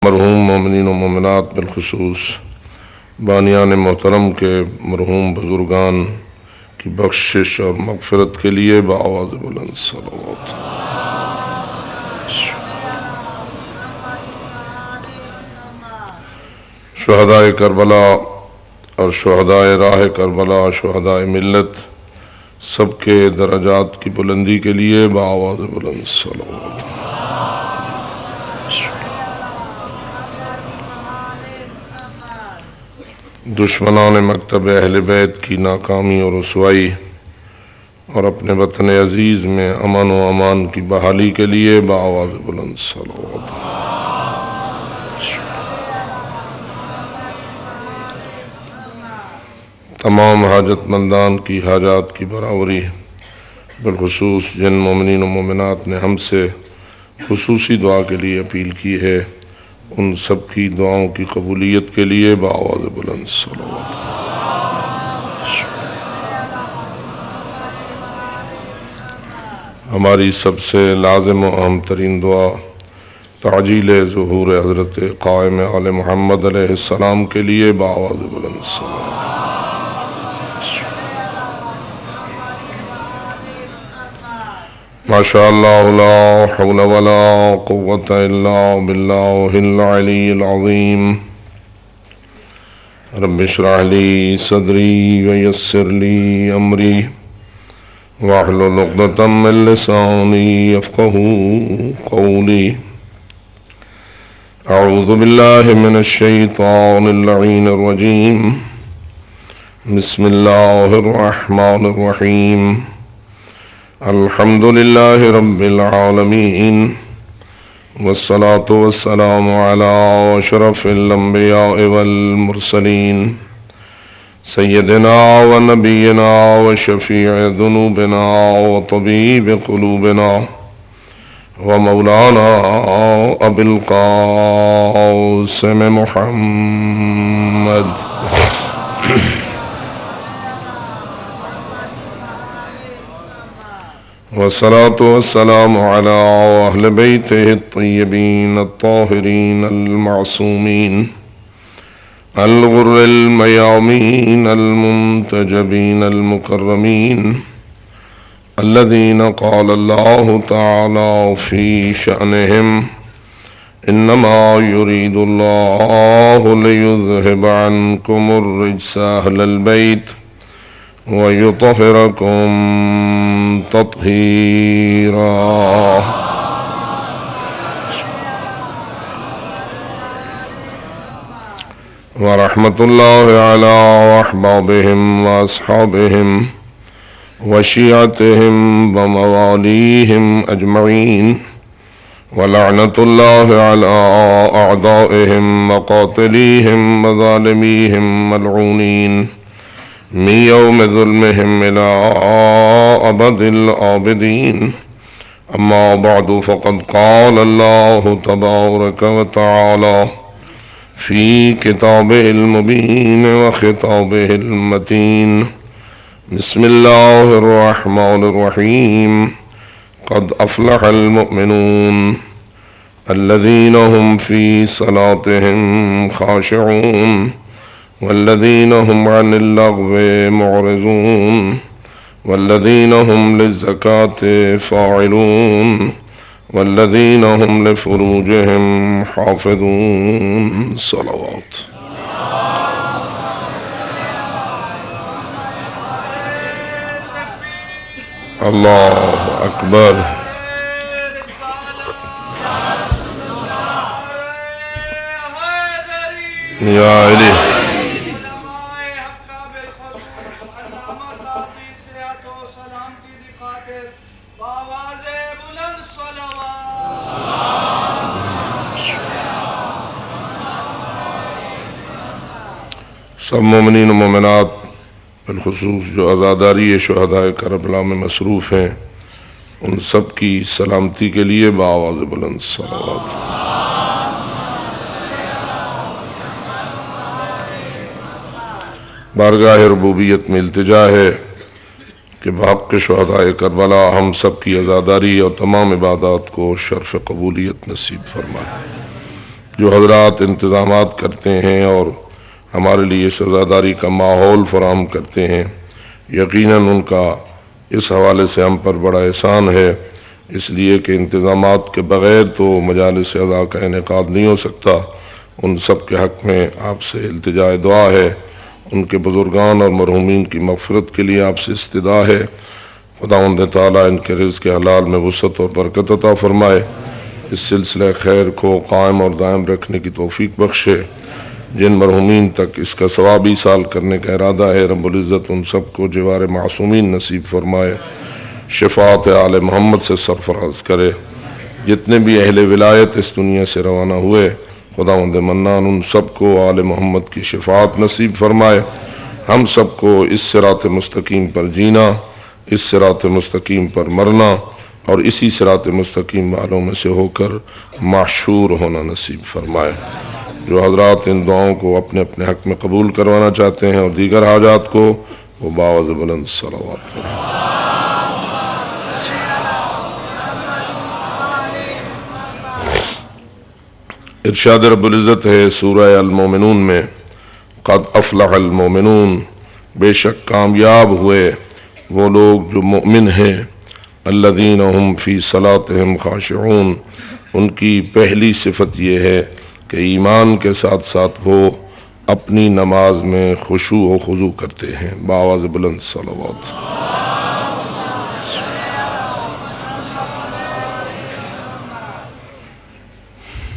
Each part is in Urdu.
مرحوم مومنین و مومنات بالخصوص بانیان محترم کے مرحوم بزرگان کی بخشش اور مغفرت کے لیے بآواز بلند صلوات۔ شہدائے کربلا اور شہدائے راہ کربلا، شہدائے ملت، سب کے درجات کی بلندی کے لیے بآواز بلند صلوات۔ دشمنان مکتب اہل بیت کی ناکامی اور رسوائی اور اپنے وطن عزیز میں امن و امان کی بحالی کے لیے بآواز بلند صلوات۔ تمام حاجت مندان کی حاجات کی برابری، بالخصوص جن مومنین و مومنات نے ہم سے خصوصی دعا کے لیے اپیل کی ہے، ان سب کی دعاؤں کی قبولیت کے لیے بآواز بلند صلوات۔ ہماری سب سے لازم و اہم ترین دعا تعجیل ظہور حضرت قائم آل محمد علیہ السلام کے لیے بآواز بلند صلوات۔ ماشاءاللہ لا حول ولا قوة الا باللہ العلی العظیم۔ رب اشرح لی صدری ویسر لی امری واحلل عقدۃ من لسانی یفقہوا قولی۔ اعوذ باللہ من الشیطان اللعین الرجیم۔ بسم اللہ الرحمن الرحیم۔ الحمد للہ رب العالمین، والصلاة والسلام علی اشرف الانبیاء والمرسلین، سیدنا و نبینا و شفیع ذنوبنا و طبیب قلوبنا و مولانا ابی القاسم محمد والصلاة والسلام على أهل بيته الطيبين الطاهرين المعصومين الغر الميامين المنتجبين المكرمين الذين قال الله تعالى في شأنهم إنما يريد الله ليذهب عنكم الرجس أهل البيت وَيُطَهِّرَكُمْ تَطْهِيرًا۔ ورحمة الله على أحبابهم وأصحابهم وشيعتهم ومواليهم أجمعين، ولعنة الله على أعدائهم وقاتليهم وظالميهم ملعونين من يوم ظلمهم إلى أبد الآبدين. أما بعد، فقد قال الله تبارك وتعالى في كتابه المبين وخطابه المتين. بسم الله الرحمن الرحيم. قد أفلح المؤمنون الذين هم في صلاتهم خاشعون والذين هم عن اللغو معرضون والذين هم للزكاة فاعلون والذين هم لفروجهم حافظون. صلوات. اللہ اکبر. یا علی. سب مومنین و مومنات بالخصوص جو عزاداری شہداء کربلا میں مصروف ہیں، ان سب کی سلامتی کے لیے بآواز بلند صلوات. بارگاہ ربوبیت میں التجا ہے کہ بحق شہداء کربلا ہم سب کی عزاداری اور تمام عبادات کو شرف قبولیت نصیب فرمائے. جو حضرات انتظامات کرتے ہیں اور ہمارے لیے سزاداری کا ماحول فراہم کرتے ہیں، یقیناً ان کا اس حوالے سے ہم پر بڑا احسان ہے، اس لیے کہ انتظامات کے بغیر تو مجالس اعضاء کا انعقاد نہیں ہو سکتا۔ ان سب کے حق میں آپ سے التجا دعا ہے، ان کے بزرگان اور مرحومین کی مغفرت کے لیے آپ سے استدعا ہے۔ خداوند تعالیٰ ان کے رزق حلال میں وسعت اور برکت عطا فرمائے، اس سلسلہ خیر کو قائم اور دائم رکھنے کی توفیق بخشے۔ جن مرحومین تک اس کا ثوابی سال کرنے کا ارادہ ہے، رب العزت ان سب کو جوار معصومین نصیب فرمائے، شفاعت آل محمد سے سرفراز کرے۔ جتنے بھی اہل ولایت اس دنیا سے روانہ ہوئے، خداوند منان ان سب کو آل محمد کی شفاعت نصیب فرمائے۔ ہم سب کو اس صراط مستقیم پر جینا، اس صراط مستقیم پر مرنا اور اسی صراط مستقیم والوں میں سے ہو کر محشور ہونا نصیب فرمائے۔ جو حضرات ان دعاؤں کو اپنے اپنے حق میں قبول کروانا چاہتے ہیں اور دیگر حاجات کو، وہ باوز بلند صلوات کریں۔ ارشاد رب العزت ہے سورہ المومنون میں، قد افلح المومنون، بے شک کامیاب ہوئے وہ لوگ جو مومن ہیں، الذین هم فی صلاتہم خاشعون، ان کی پہلی صفت یہ ہے کہ ایمان کے ساتھ ساتھ وہ اپنی نماز میں خشوع و خضوع کرتے ہیں۔ بآواز بلند صلوات۔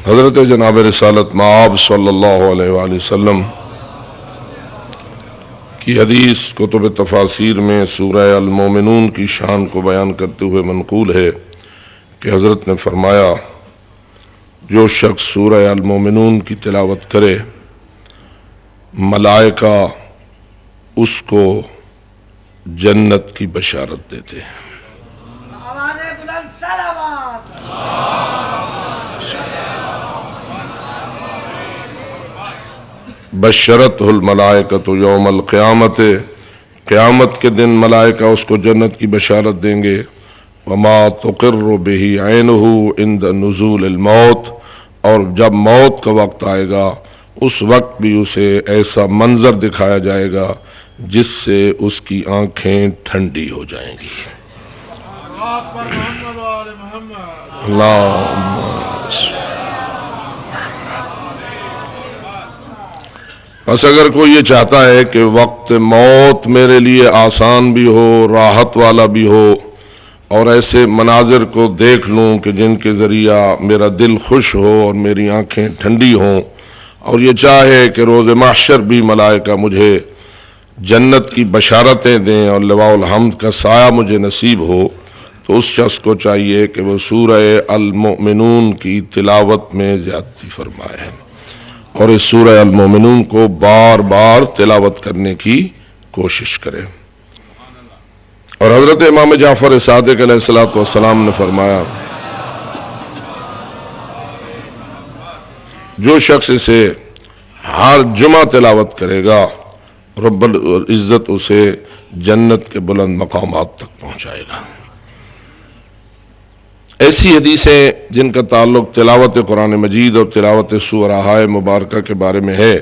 حضرت جناب رسالت مآب صلی اللہ علیہ وآلہ وسلم کی حدیث کتب تفاسیر میں سورہ المومنون کی شان کو بیان کرتے ہوئے منقول ہے کہ حضرت نے فرمایا، جو شخص سورہ المومنون کی تلاوت کرے، ملائکہ اس کو جنت کی بشارت دیتے ہیں۔ بشرتہ الملائکۃ یوم القیامت، قیامت کے دن ملائکہ اس کو جنت کی بشارت دیں گے۔ وما تقر بہ عینہ عند نزول الموت، اور جب موت کا وقت آئے گا اس وقت بھی اسے ایسا منظر دکھایا جائے گا جس سے اس کی آنکھیں ٹھنڈی ہو جائیں گی۔ اللہم بس اگر کوئی یہ چاہتا ہے کہ وقت موت میرے لیے آسان بھی ہو، راحت والا بھی ہو، اور ایسے مناظر کو دیکھ لوں کہ جن کے ذریعہ میرا دل خوش ہو اور میری آنکھیں ٹھنڈی ہوں، اور یہ چاہے کہ روز محشر بھی ملائکہ مجھے جنت کی بشارتیں دیں اور لواء الحمد کا سایہ مجھے نصیب ہو، تو اس شخص کو چاہیے کہ وہ سورہ المؤمنون کی تلاوت میں زیادتی فرمائے اور اس سورہ المومنون کو بار بار تلاوت کرنے کی کوشش کرے۔ اور حضرت امام جعفر صادق علیہ السلام نے فرمایا، جو شخص اسے ہر جمعہ تلاوت کرے گا، رب العزت اسے جنت کے بلند مقامات تک پہنچائے گا۔ ایسی حدیثیں جن کا تعلق تلاوت قرآن مجید اور تلاوت سورہ مبارکہ کے بارے میں ہے،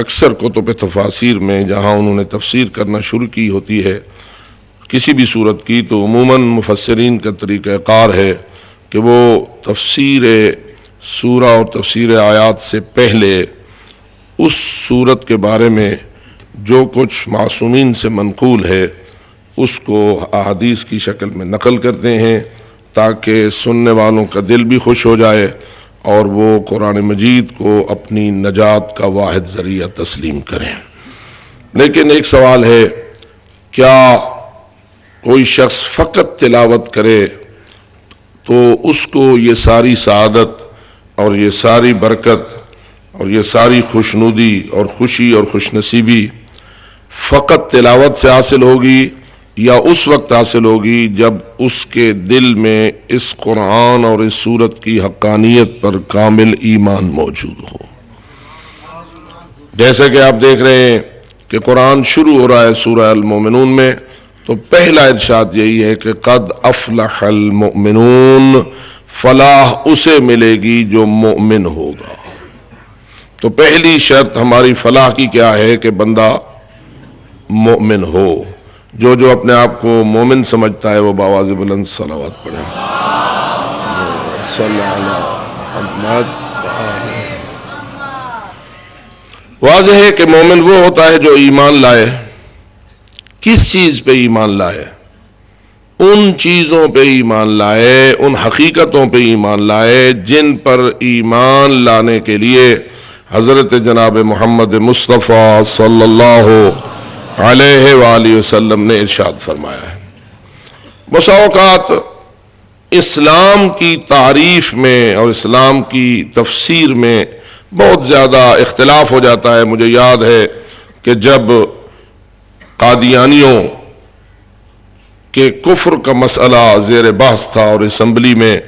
اکثر کتب تفاسیر میں جہاں انہوں نے تفسیر کرنا شروع کی ہوتی ہے کسی بھی صورت کی، تو عموماً مفسرین کا طریقہ کار ہے کہ وہ تفسیر سورہ اور تفسیر آیات سے پہلے اس صورت کے بارے میں جو کچھ معصومین سے منقول ہے اس کو احادیث کی شکل میں نقل کرتے ہیں تاکہ سننے والوں کا دل بھی خوش ہو جائے اور وہ قرآن مجید کو اپنی نجات کا واحد ذریعہ تسلیم کریں۔ لیکن ایک سوال ہے، کیا کوئی شخص فقط تلاوت کرے تو اس کو یہ ساری سعادت اور یہ ساری برکت اور یہ ساری خوشنودی اور خوشی اور خوش نصیبی فقط تلاوت سے حاصل ہوگی، یا اس وقت حاصل ہوگی جب اس کے دل میں اس قرآن اور اس سورت کی حقانیت پر کامل ایمان موجود ہو؟ جیسے کہ آپ دیکھ رہے ہیں کہ قرآن شروع ہو رہا ہے سورہ المومنون میں، تو پہلا ارشاد یہی ہے کہ قد افلح المؤمنون، فلاح اسے ملے گی جو مومن ہوگا۔ تو پہلی شرط ہماری فلاح کی کیا ہے کہ بندہ مومن ہو. جو اپنے آپ کو مومن سمجھتا ہے وہ بآواز بلند صلوات پڑھے. صلی اللہ محمد. واضح ہے کہ مومن وہ ہوتا ہے جو ایمان لائے. کس چیز پہ ایمان لائے؟ ان چیزوں پہ ایمان لائے، ان حقیقتوں پہ ایمان لائے جن پر ایمان لانے کے لیے حضرت جناب محمد مصطفیٰ صلی اللہ علیہ وآلہ وسلم نے ارشاد فرمایا ہے. بسا اوقات اسلام کی تعریف میں اور اسلام کی تفسیر میں بہت زیادہ اختلاف ہو جاتا ہے. مجھے یاد ہے کہ جب قادیانیوں کہ کفر کا مسئلہ زیر بحث تھا اور اسمبلی میں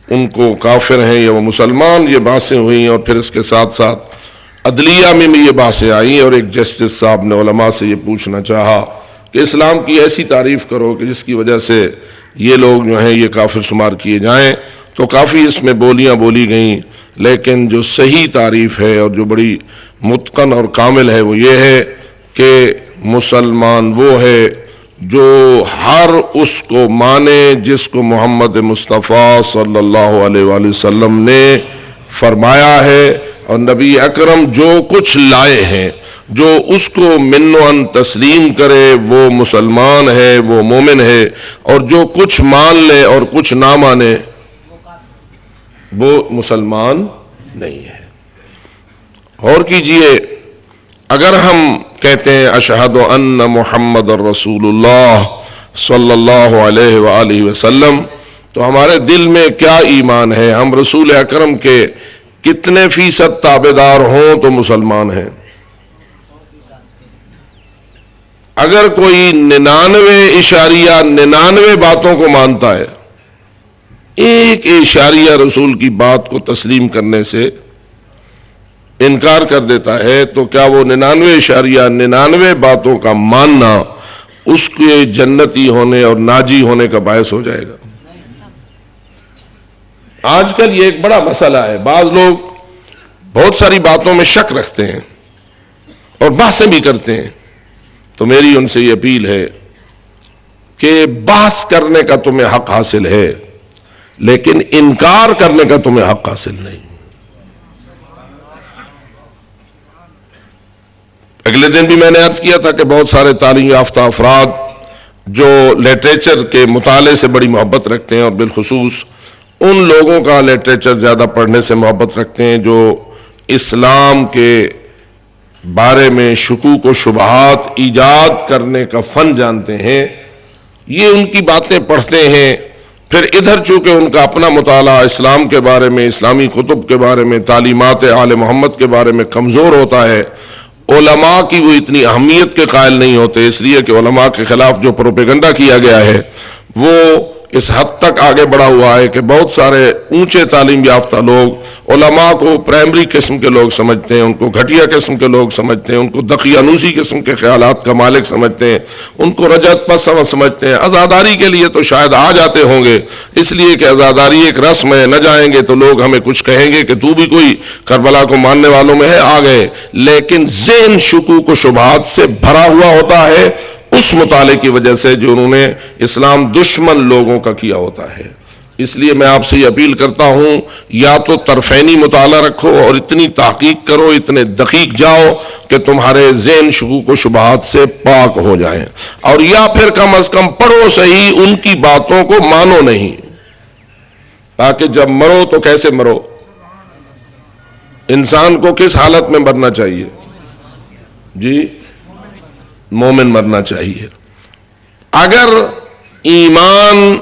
ان کو کافر ہیں یا وہ مسلمان یہ بحثیں ہوئیں، اور پھر اس کے ساتھ ساتھ عدلیہ میں بھی یہ بحثیں آئیں، اور ایک جسٹس صاحب نے علماء سے یہ پوچھنا چاہا کہ اسلام کی ایسی تعریف کرو کہ جس کی وجہ سے یہ لوگ جو ہیں یہ کافر شمار کیے جائیں. تو کافی اس میں بولیاں بولی گئیں، لیکن جو صحیح تعریف ہے اور جو بڑی متقن اور کامل ہے وہ یہ ہے کہ مسلمان وہ ہے جو ہر اس کو مانے جس کو محمد مصطفیٰ صلی اللہ علیہ وآلہ وسلم نے فرمایا ہے، اور نبی اکرم جو کچھ لائے ہیں جو اس کو منوان تسلیم کرے وہ مسلمان ہے، وہ مومن ہے، اور جو کچھ مان لے اور کچھ نہ مانے وہ مسلمان نہیں ہے. غور کیجئے، اگر ہم کہتے ہیں اشہد ان محمد الرسول اللہ صلی اللہ علیہ وآلہ وسلم، تو ہمارے دل میں کیا ایمان ہے؟ ہم رسول اکرم کے کتنے فیصد تابعدار ہوں تو مسلمان ہیں؟ اگر کوئی 99.99 باتوں کو مانتا ہے، ایک اشاریہ رسول کی بات کو تسلیم کرنے سے انکار کر دیتا ہے، تو کیا وہ 99.99 باتوں کا ماننا اس کے جنتی ہونے اور ناجی ہونے کا باعث ہو جائے گا؟ آج کل یہ ایک بڑا مسئلہ ہے. بعض لوگ بہت ساری باتوں میں شک رکھتے ہیں اور بحثیں بھی کرتے ہیں. تو میری ان سے یہ اپیل ہے کہ بحث کرنے کا تمہیں حق حاصل ہے، لیکن انکار کرنے کا تمہیں حق حاصل نہیں. اگلے دن بھی میں نے عرض کیا تھا کہ بہت سارے تعلیم یافتہ افراد جو لٹریچر کے مطالعے سے بڑی محبت رکھتے ہیں، اور بالخصوص ان لوگوں کا لٹریچر زیادہ پڑھنے سے محبت رکھتے ہیں جو اسلام کے بارے میں شکوک و شبہات ایجاد کرنے کا فن جانتے ہیں، یہ ان کی باتیں پڑھتے ہیں. پھر ادھر چونکہ ان کا اپنا مطالعہ اسلام کے بارے میں، اسلامی کتب کے بارے میں، تعلیمات آل محمد کے بارے میں کمزور ہوتا ہے، علماء کی وہ اتنی اہمیت کے قائل نہیں ہوتے، اس لیے کہ علماء کے خلاف جو پروپیگنڈا کیا گیا ہے وہ اس حد تک آگے بڑھا ہوا ہے کہ بہت سارے اونچے تعلیم یافتہ لوگ علماء کو پرائمری قسم کے لوگ سمجھتے ہیں، ان کو گھٹیا قسم کے لوگ سمجھتے ہیں، ان کو دقیانوسی قسم کے خیالات کا مالک سمجھتے ہیں، ان کو رجعت پسند سمجھتے ہیں. عزاداری کے لیے تو شاید آ جاتے ہوں گے، اس لیے کہ عزاداری ایک رسم ہے، نہ جائیں گے تو لوگ ہمیں کچھ کہیں گے کہ تو بھی کوئی کربلا کو ماننے والوں میں ہے، آ گئے. لیکن ذہن شکوک و شبہات سے بھرا ہوا ہوتا ہے اس مطالعے کی وجہ سے جو انہوں نے اسلام دشمن لوگوں کا کیا ہوتا ہے. اس لیے میں آپ سے یہ اپیل کرتا ہوں، یا تو طرفینی مطالعہ رکھو اور اتنی تحقیق کرو، اتنے دقیق جاؤ کہ تمہارے ذہن شکوک و شبہات سے پاک ہو جائیں، اور یا پھر کم از کم پڑھو صحیح، ان کی باتوں کو مانو نہیں. تاکہ جب مرو تو کیسے مرو؟ انسان کو کس حالت میں مرنا چاہیے؟ جی، مومن مرنا چاہیے. اگر ایمان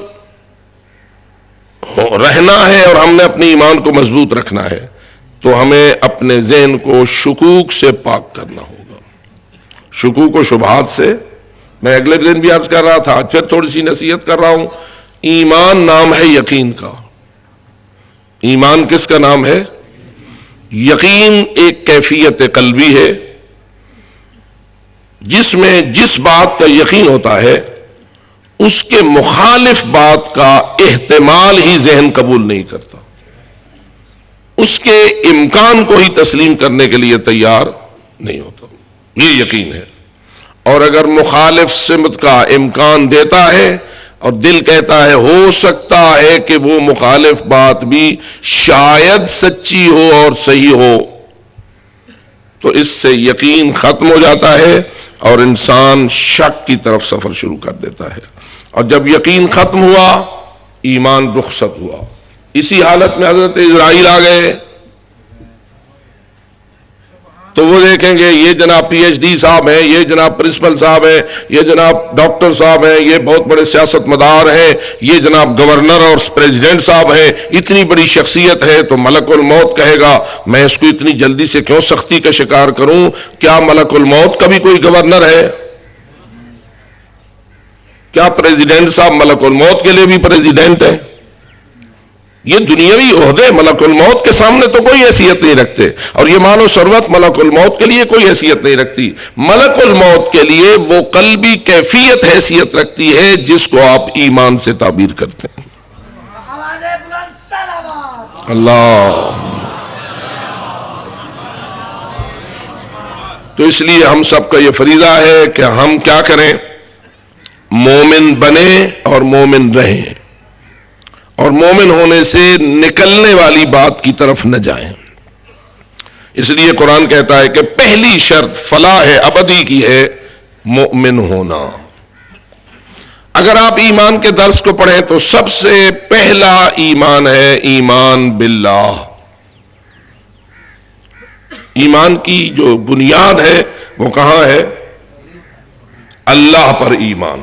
رہنا ہے اور ہم نے اپنے ایمان کو مضبوط رکھنا ہے تو ہمیں اپنے ذہن کو شکوک سے پاک کرنا ہوگا، شکوک و شبہات سے. میں اگلے دن بھی عرض کر رہا تھا، آج پھر تھوڑی سی نصیحت کر رہا ہوں. ایمان نام ہے یقین کا. ایمان کس کا نام ہے؟ یقین ایک کیفیت قلبی ہے جس میں جس بات کا یقین ہوتا ہے اس کے مخالف بات کا احتمال ہی ذہن قبول نہیں کرتا. اس کے امکان کو ہی تسلیم کرنے کے لیے تیار نہیں ہوتا. یہ یقین ہے. اور اگر مخالف سمت کا امکان دیتا ہے اور دل کہتا ہے ہو سکتا ہے کہ وہ مخالف بات بھی شاید سچی ہو اور صحیح ہو، تو اس سے یقین ختم ہو جاتا ہے اور انسان شک کی طرف سفر شروع کر دیتا ہے. اور جب یقین ختم ہوا ایمان رخصت ہوا. اسی حالت میں حضرت اسرائیل آ گئے تو وہ دیکھیں گے یہ جناب پی ایچ ڈی صاحب ہیں، یہ جناب پرنسپل صاحب ہیں، یہ جناب ڈاکٹر صاحب ہیں، یہ بہت بڑے سیاست مدار ہیں، یہ جناب گورنر اور پریزیڈنٹ صاحب ہیں، اتنی بڑی شخصیت ہے. تو ملک الموت کہے گا میں اس کو اتنی جلدی سے کیوں سختی کا شکار کروں؟ کیا ملک الموت کا بھی کوئی گورنر ہے؟ کیا پریزیڈنٹ صاحب ملک الموت کے لیے بھی پریزیڈنٹ ہے؟ یہ دنیاوی عہدے ملک الموت کے سامنے تو کوئی حیثیت نہیں رکھتے، اور یہ مانو ثروت ملک الموت کے لیے کوئی حیثیت نہیں رکھتی. ملک الموت کے لیے وہ قلبی کیفیت حیثیت رکھتی ہے جس کو آپ ایمان سے تعبیر کرتے ہیں. اللہ. تو اس لیے ہم سب کا یہ فریضہ ہے کہ ہم کیا کریں؟ مومن بنیں اور مومن رہیں، اور مومن ہونے سے نکلنے والی بات کی طرف نہ جائیں. اس لیے قرآن کہتا ہے کہ پہلی شرط فلاح ابدی کی ہے مومن ہونا. اگر آپ ایمان کے درس کو پڑھیں تو سب سے پہلا ایمان ہے ایمان باللہ. ایمان کی جو بنیاد ہے وہ کہاں ہے؟ اللہ پر ایمان.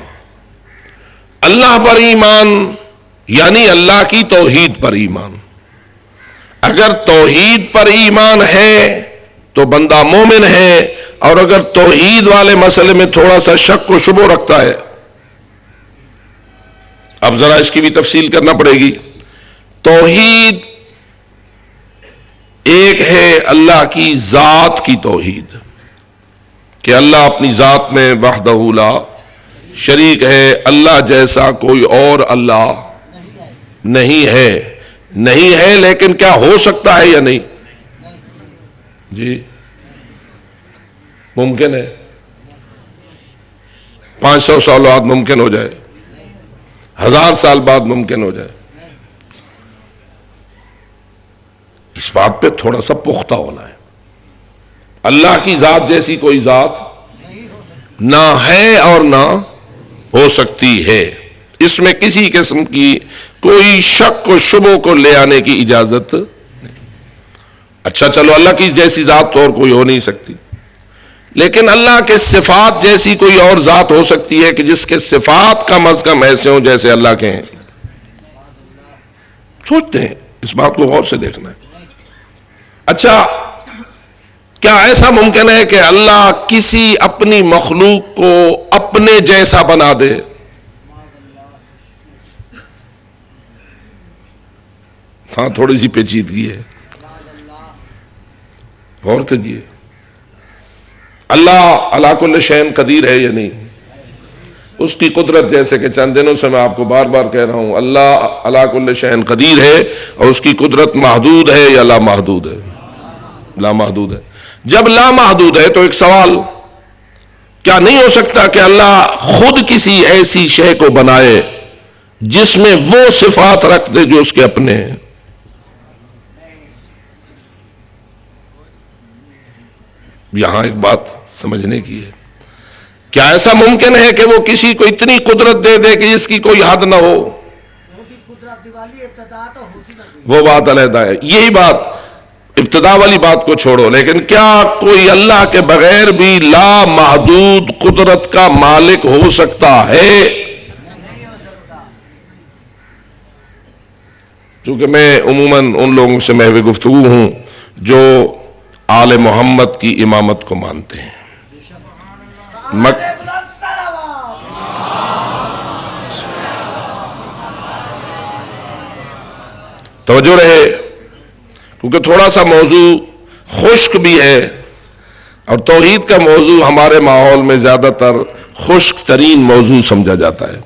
اللہ پر ایمان یعنی اللہ کی توحید پر ایمان. اگر توحید پر ایمان ہے تو بندہ مومن ہے، اور اگر توحید والے مسئلے میں تھوڑا سا شک و شبہ رکھتا ہے، اب ذرا اس کی بھی تفصیل کرنا پڑے گی. توحید ایک ہے اللہ کی ذات کی توحید، کہ اللہ اپنی ذات میں وحدہ لا شریک ہے، اللہ جیسا کوئی اور اللہ نہیں ہے. نہیں ہے لیکن کیا ہو سکتا ہے یا نہیں؟ جی ممکن ہے. 500 سال بعد ممکن ہو جائے، 1000 سال بعد ممکن ہو جائے. اس بات پہ تھوڑا سا پختہ ہونا ہے. اللہ کی ذات جیسی کوئی ذات نہ ہے اور نہ ہو سکتی ہے. اس میں کسی قسم کی کوئی شک و شبہ کو لے آنے کی اجازت نہیں. اچھا چلو اللہ کی جیسی ذات تو اور کوئی ہو نہیں سکتی، لیکن اللہ کے صفات جیسی کوئی اور ذات ہو سکتی ہے کہ جس کے صفات کم از کم ایسے ہوں جیسے اللہ کے ہیں. سوچتے ہیں اس بات کو غور سے دیکھنا ہے. اچھا کیا ایسا ممکن ہے کہ اللہ کسی اپنی مخلوق کو اپنے جیسا بنا دے؟ ہاں تھوڑی سی پیچیدگی ہے، غور کیجیے. اللہ علی کل شیء قدیر ہے یا نہیں؟ اس کی قدرت، جیسے کہ چند دنوں سے میں آپ کو بار بار کہہ رہا ہوں، اللہ علی کل شیء قدیر ہے، اور اس کی قدرت محدود ہے یا لا محدود ہے؟ لا محدود ہے. جب لا محدود ہے تو ایک سوال، کیا نہیں ہو سکتا کہ اللہ خود کسی ایسی شے کو بنائے جس میں وہ صفات رکھ دے جو اس کے اپنے ہیں؟ یہاں ایک بات سمجھنے کی ہے. کیا ایسا ممکن ہے کہ وہ کسی کو اتنی قدرت دے دے کہ جس کی کوئی حد نہ ہو؟ وہ بات علیحدہ ہے. یہی بات ابتدا والی بات کو چھوڑو، لیکن کیا کوئی اللہ کے بغیر بھی لا محدود قدرت کا مالک ہو سکتا ہے؟ چونکہ میں عموماً ان لوگوں سے محو گفتگو ہوں جو آل محمد کی امامت کو مانتے ہیں. توجہ رہے، کیونکہ تھوڑا سا موضوع خشک بھی ہے، اور توحید کا موضوع ہمارے ماحول میں زیادہ تر خشک ترین موضوع سمجھا جاتا ہے،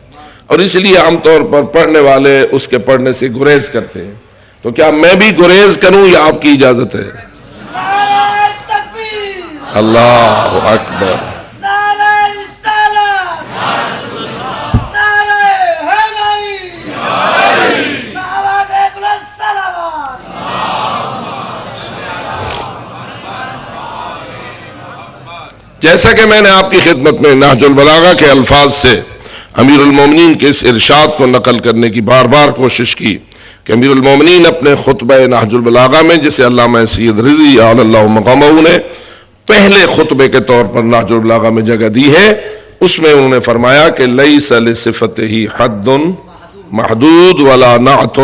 اور اس لیے عام طور پر پڑھنے والے اس کے پڑھنے سے گریز کرتے ہیں. تو کیا میں بھی گریز کروں یا آپ کی اجازت ہے؟ اللہ اکبر. جیسا کہ میں نے آپ کی خدمت میں نہج البلاغہ کے الفاظ سے امیر المومنین کے اس ارشاد کو نقل کرنے کی بار بار کوشش کی کہ امیر المومنین اپنے خطبہ نہج البلاغہ میں، جسے علامہ سید رضی اعلی اللہ مقامہ نے پہلے خطبے کے طور پر نہج البلاغہ میں جگہ دی ہے، اس میں انہوں نے فرمایا کہ لیس لصفتہ حد محدود ولا نعت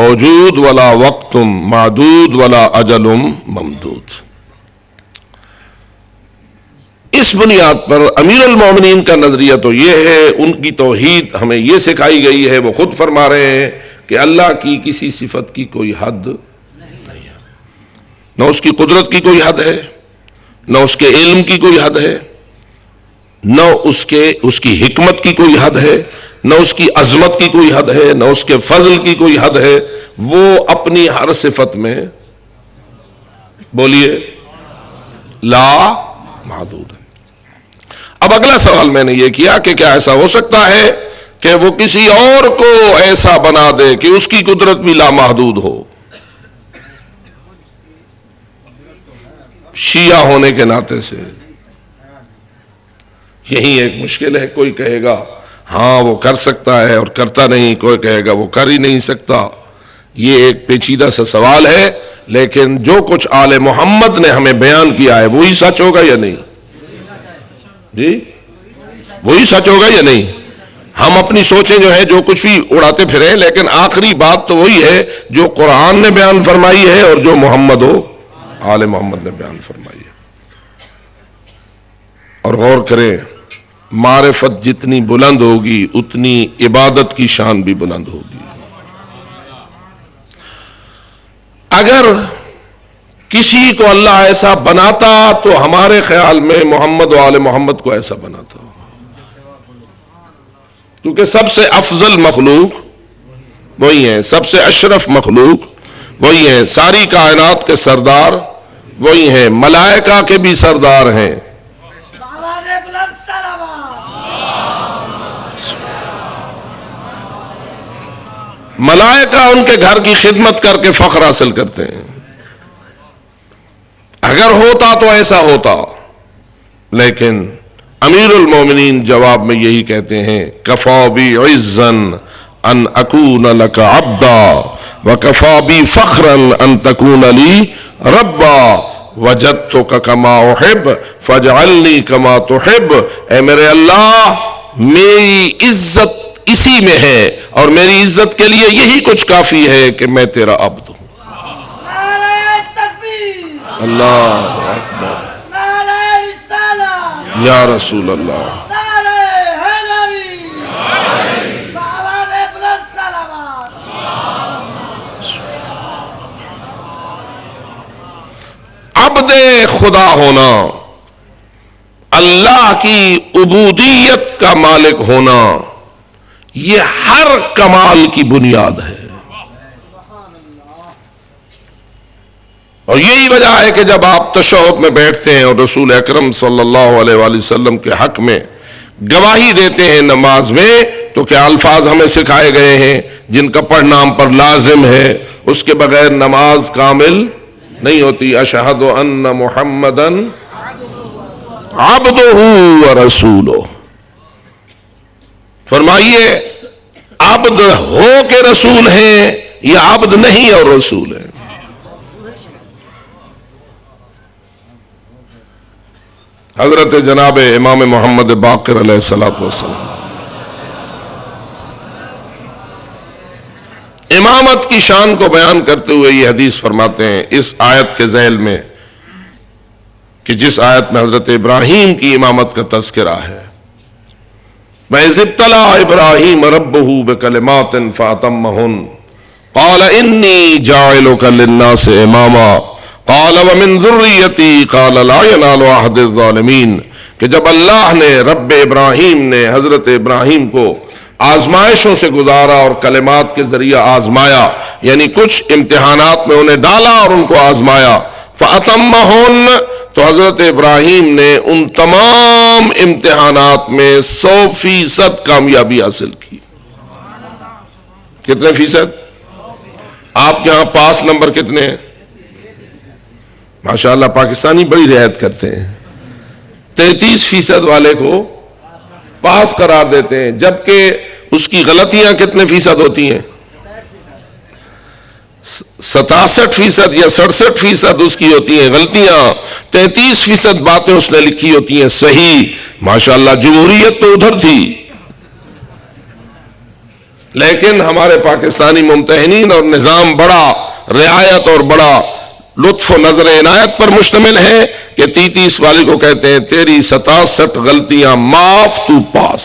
موجود ولا وقت معدود ولا اجل ممدود. اس بنیاد پر امیر المومنین کا نظریہ تو یہ ہے، ان کی توحید ہمیں یہ سکھائی گئی ہے. وہ خود فرما رہے ہیں کہ اللہ کی کسی صفت کی کوئی حد نہیں ہے، نہ اس کی قدرت کی کوئی حد ہے، نہ اس کے علم کی کوئی حد ہے، نہ اس کی حکمت کی کوئی حد ہے، نہ اس کی عظمت کی کوئی حد ہے، نہ اس کے فضل کی کوئی حد ہے. وہ اپنی ہر صفت میں بولیے لا محدود ہے. اب اگلا سوال میں نے یہ کیا کہ کیا ایسا ہو سکتا ہے کہ وہ کسی اور کو ایسا بنا دے کہ اس کی قدرت بھی لامحدود ہو؟ شیعہ ہونے کے ناطے سے یہی ایک مشکل ہے. کوئی کہے گا ہاں وہ کر سکتا ہے اور کرتا نہیں، کوئی کہے گا وہ کر ہی نہیں سکتا. یہ ایک پیچیدہ سا سوال ہے، لیکن جو کچھ آل محمد نے ہمیں بیان کیا ہے وہی سچ ہوگا یا نہیں؟ جی وہی سچ ہوگا یا نہیں؟ ہم اپنی سوچیں جو ہے جو کچھ بھی اڑاتے پھریں، لیکن آخری بات تو وہی ہے جو قرآن نے بیان فرمائی ہے اور جو محمد آل محمد نے بیان فرمائی ہے. اور غور کریں، معرفت جتنی بلند ہوگی اتنی عبادت کی شان بھی بلند ہوگی. اگر کسی کو اللہ ایسا بناتا تو ہمارے خیال میں محمد و آل محمد کو ایسا بناتا، کیونکہ سب سے افضل مخلوق وہی ہیں، سب سے اشرف مخلوق وہی ہیں، ساری کائنات کے سردار وہی ہیں، ملائکہ کے بھی سردار ہیں. ملائکہ ان کے گھر کی خدمت کر کے فخر حاصل کرتے ہیں. اگر ہوتا تو ایسا ہوتا، لیکن امیر المومنین جواب میں یہی کہتے ہیں کفا بی عزا ان اکون لک عبدا وکفا بی فخرا ان تکون لی ربا وجدتک کما احب فاجعلنی کما تحب. اے میرے اللہ، میری عزت اسی میں ہے اور میری عزت کے لیے یہی کچھ کافی ہے کہ میں تیرا عبد ہوں. اللہ اکبر، یا رسول اللہ. عبد خدا ہونا، اللہ کی عبودیت کا مالک ہونا، یہ ہر کمال کی بنیاد ہے. اور یہی وجہ ہے کہ جب آپ تشہد میں بیٹھتے ہیں اور رسول اکرم صلی اللہ علیہ وآلہ وسلم کے حق میں گواہی دیتے ہیں نماز میں، تو کیا الفاظ ہمیں سکھائے گئے ہیں جن کا پڑھنا ہم پر لازم ہے، اس کے بغیر نماز کامل نہیں ہوتی. اشہد ان محمدن عبدہ ورسولہ. فرمائیے عبد ہو کے رسول ہیں یا عبد نہیں اور رسول ہیں؟ حضرت جناب امام محمد باقر علیہ السلام امامت کی شان کو بیان کرتے ہوئے یہ حدیث فرماتے ہیں اس آیت کے ذیل میں، کہ جس آیت میں حضرت ابراہیم کی امامت کا تذکرہ ہے، وَإِذِ ابْتَلَىٰ إِبْرَاهِيمَ رَبُّهُ بِكَلِمَاتٍ فَأَتَمَّهُنَّ قَالَ إِنِّي جَاعِلُكَ لِلنَّاسِ إِمَامًا قَالَ وَمِن ذُرِّيَّتِي قَالَ لَا يَنَالُ عَهْدِ الظَّالِمِينَ. کہ جب اللہ نے رب ابراہیم نے حضرت ابراہیم کو آزمائشوں سے گزارا اور کلمات کے ذریعہ آزمایا یعنی کچھ امتحانات میں انہیں ڈالا اور ان کو آزمایا. فَأَتَمَّهُنَّ تو حضرت ابراہیم نے ان تمام امتحانات میں 100% کامیابی حاصل کی. کتنے فیصد؟ آپ کے ہاں پاس نمبر کتنے ہیں؟ ماشاءاللہ پاکستانی بڑی رعایت کرتے ہیں. 33% والے کو پاس قرار دیتے ہیں، جبکہ اس کی غلطیاں کتنے فیصد ہوتی ہیں؟ 67% یا 67% اس کی ہوتی ہیں غلطیاں. 33% باتیں اس نے لکھی ہوتی ہیں صحیح. ماشاءاللہ جمہوریت تو ادھر تھی، لیکن ہمارے پاکستانی ممتحنین اور نظام بڑا رعایت اور بڑا لطف و نظر عنایت پر مشتمل ہے کہ 33 والے کو کہتے ہیں تیری 67 غلطیاں معاف، تو پاس.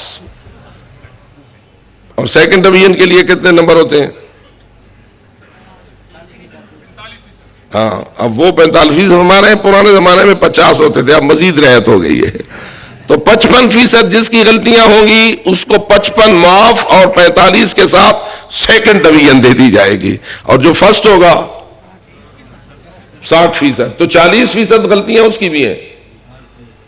اور سیکنڈ ڈویژن کے لیے کتنے نمبر ہوتے ہیں؟ ہاں اب وہ 45%. ہمارے ہیں پرانے زمانے میں 50 ہوتے تھے، اب مزید رعایت ہو گئی ہے. تو 55% جس کی غلطیاں ہوں گی اس کو 55 معاف اور 45 کے ساتھ سیکنڈ ڈویژن دے دی جائے گی. اور جو فرسٹ ہوگا 60%. تو 40% غلطیاں اس کی بھی ہیں،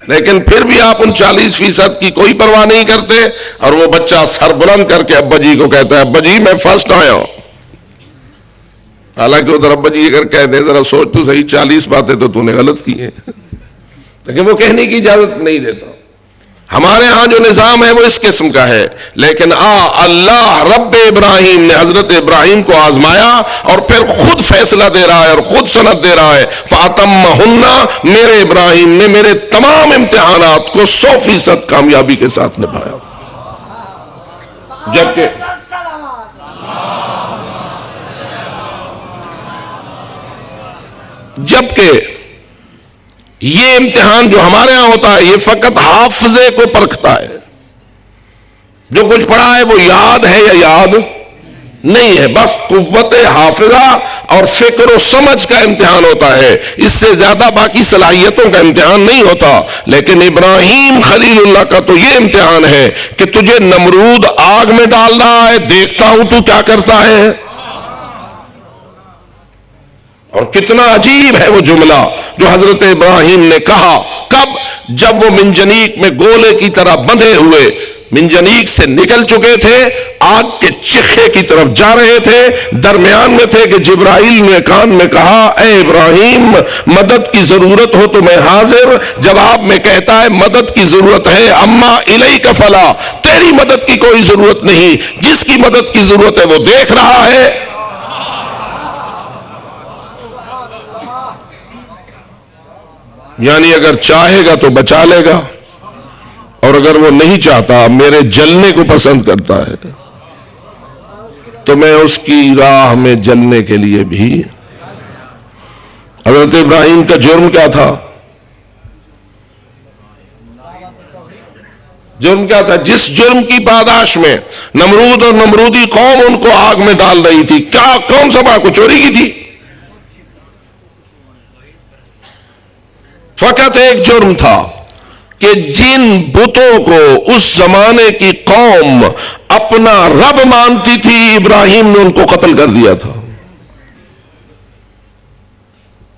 لیکن پھر بھی آپ ان 40% کی کوئی پرواہ نہیں کرتے. اور وہ بچہ سر بلند کر کے ابا جی کو کہتا ہے ابا جی میں فرسٹ آیا ہوں. حالانکہ ادھر ابا جی اگر کہہ دیں ذرا سوچ تو صحیح 40 باتیں تو نے غلط کی ہیں، لیکن وہ کہنے کی اجازت نہیں دیتا. ہمارے ہاں جو نظام ہے وہ اس قسم کا ہے. لیکن اللہ رب ابراہیم نے حضرت ابراہیم کو آزمایا اور پھر خود فیصلہ دے رہا ہے اور خود سند دے رہا ہے. فَأَتَمَّهُنَّ میرے ابراہیم نے میرے تمام امتحانات کو 100% کامیابی کے ساتھ نبھایا. جبکہ یہ امتحان جو ہمارے ہاں ہوتا ہے یہ فقط حافظے کو پرکھتا ہے. جو کچھ پڑھا ہے وہ یاد ہے یا یاد نہیں ہے، بس قوت حافظہ اور فکر و سمجھ کا امتحان ہوتا ہے. اس سے زیادہ باقی صلاحیتوں کا امتحان نہیں ہوتا. لیکن ابراہیم خلیل اللہ کا تو یہ امتحان ہے کہ تجھے نمرود آگ میں ڈال رہا ہے، دیکھتا ہوں تو کیا کرتا ہے. اور کتنا عجیب ہے وہ جملہ جو حضرت ابراہیم نے کہا. کب؟ جب وہ منجنیق میں گولے کی طرح بندھے ہوئے منجنیق سے نکل چکے تھے، آگ کے چخے کی طرف جا رہے تھے، درمیان میں تھے کہ جبرائیل نے کان میں کہا اے ابراہیم مدد کی ضرورت ہو تو میں حاضر. جواب میں کہتا ہے مدد کی ضرورت ہے اما الیک فلا، تیری مدد کی کوئی ضرورت نہیں، جس کی مدد کی ضرورت ہے وہ دیکھ رہا ہے. یعنی اگر چاہے گا تو بچا لے گا، اور اگر وہ نہیں چاہتا میرے جلنے کو پسند کرتا ہے تو میں اس کی راہ میں جلنے کے لیے بھی. حضرت ابراہیم کا جرم کیا تھا؟ جرم کیا تھا؟ جس جرم کی پاداش میں نمرود اور نمرودی قوم ان کو آگ میں ڈال رہی تھی، کیا کون سا بات کو چوری کی تھی؟ فقط ایک جرم تھا کہ جن بتوں کو اس زمانے کی قوم اپنا رب مانتی تھی ابراہیم نے ان کو قتل کر دیا تھا.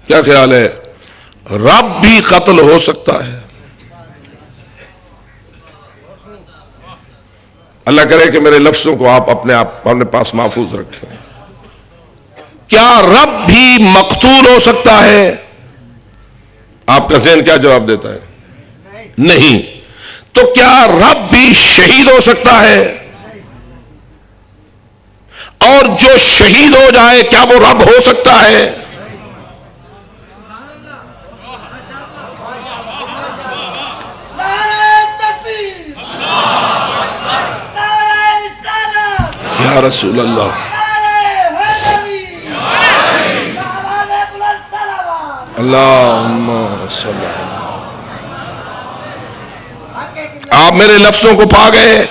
کیا خیال ہے؟ رب بھی قتل ہو سکتا ہے. اللہ کرے کہ میرے لفظوں کو آپ اپنے پاس محفوظ رکھیں. کیا رب بھی مقتول ہو سکتا ہے؟ آپ کا ذہن کیا جواب دیتا ہے؟ نہیں. تو کیا رب بھی شہید ہو سکتا ہے؟ اور جو شہید ہو جائے کیا وہ رب ہو سکتا ہے؟ یا رسول اللہ، اللہم صلی اللہ. آپ میرے لفظوں کو پا گئے.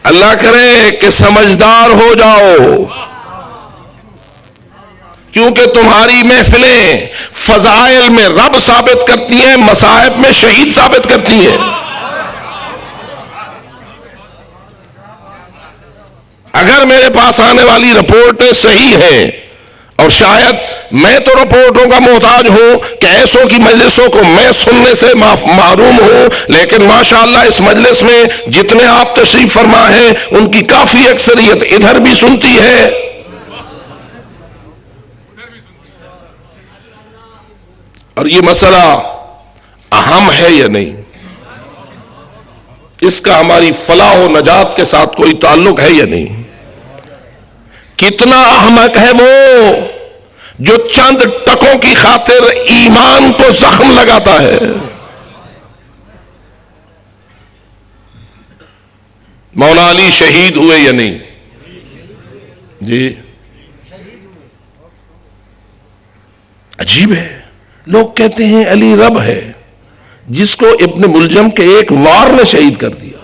اللہ کرے کہ سمجھدار ہو جاؤ، کیونکہ تمہاری محفلیں فضائل میں رب ثابت کرتی ہیں، مصائب میں شہید ثابت کرتی ہیں. اگر میرے پاس آنے والی رپورٹیں صحیح ہیں، اور شاید میں تو رپورٹوں کا محتاج ہوں کہ ایسوں کی مجلسوں کو میں سننے سے محروم ہوں، لیکن ماشاءاللہ اس مجلس میں جتنے آپ تشریف فرما ہیں ان کی کافی اکثریت ادھر بھی سنتی ہے، اور یہ مسئلہ اہم ہے یا نہیں، اس کا ہماری فلاح و نجات کے ساتھ کوئی تعلق ہے یا نہیں؟ کتنا احمق ہے وہ جو چند ٹکوں کی خاطر ایمان کو زخم لگاتا ہے۔ مولا علی شہید ہوئے یا نہیں؟ جی عجیب ہے، لوگ کہتے ہیں علی رب ہے، جس کو ابن ملجم کے ایک وار نے شہید کر دیا۔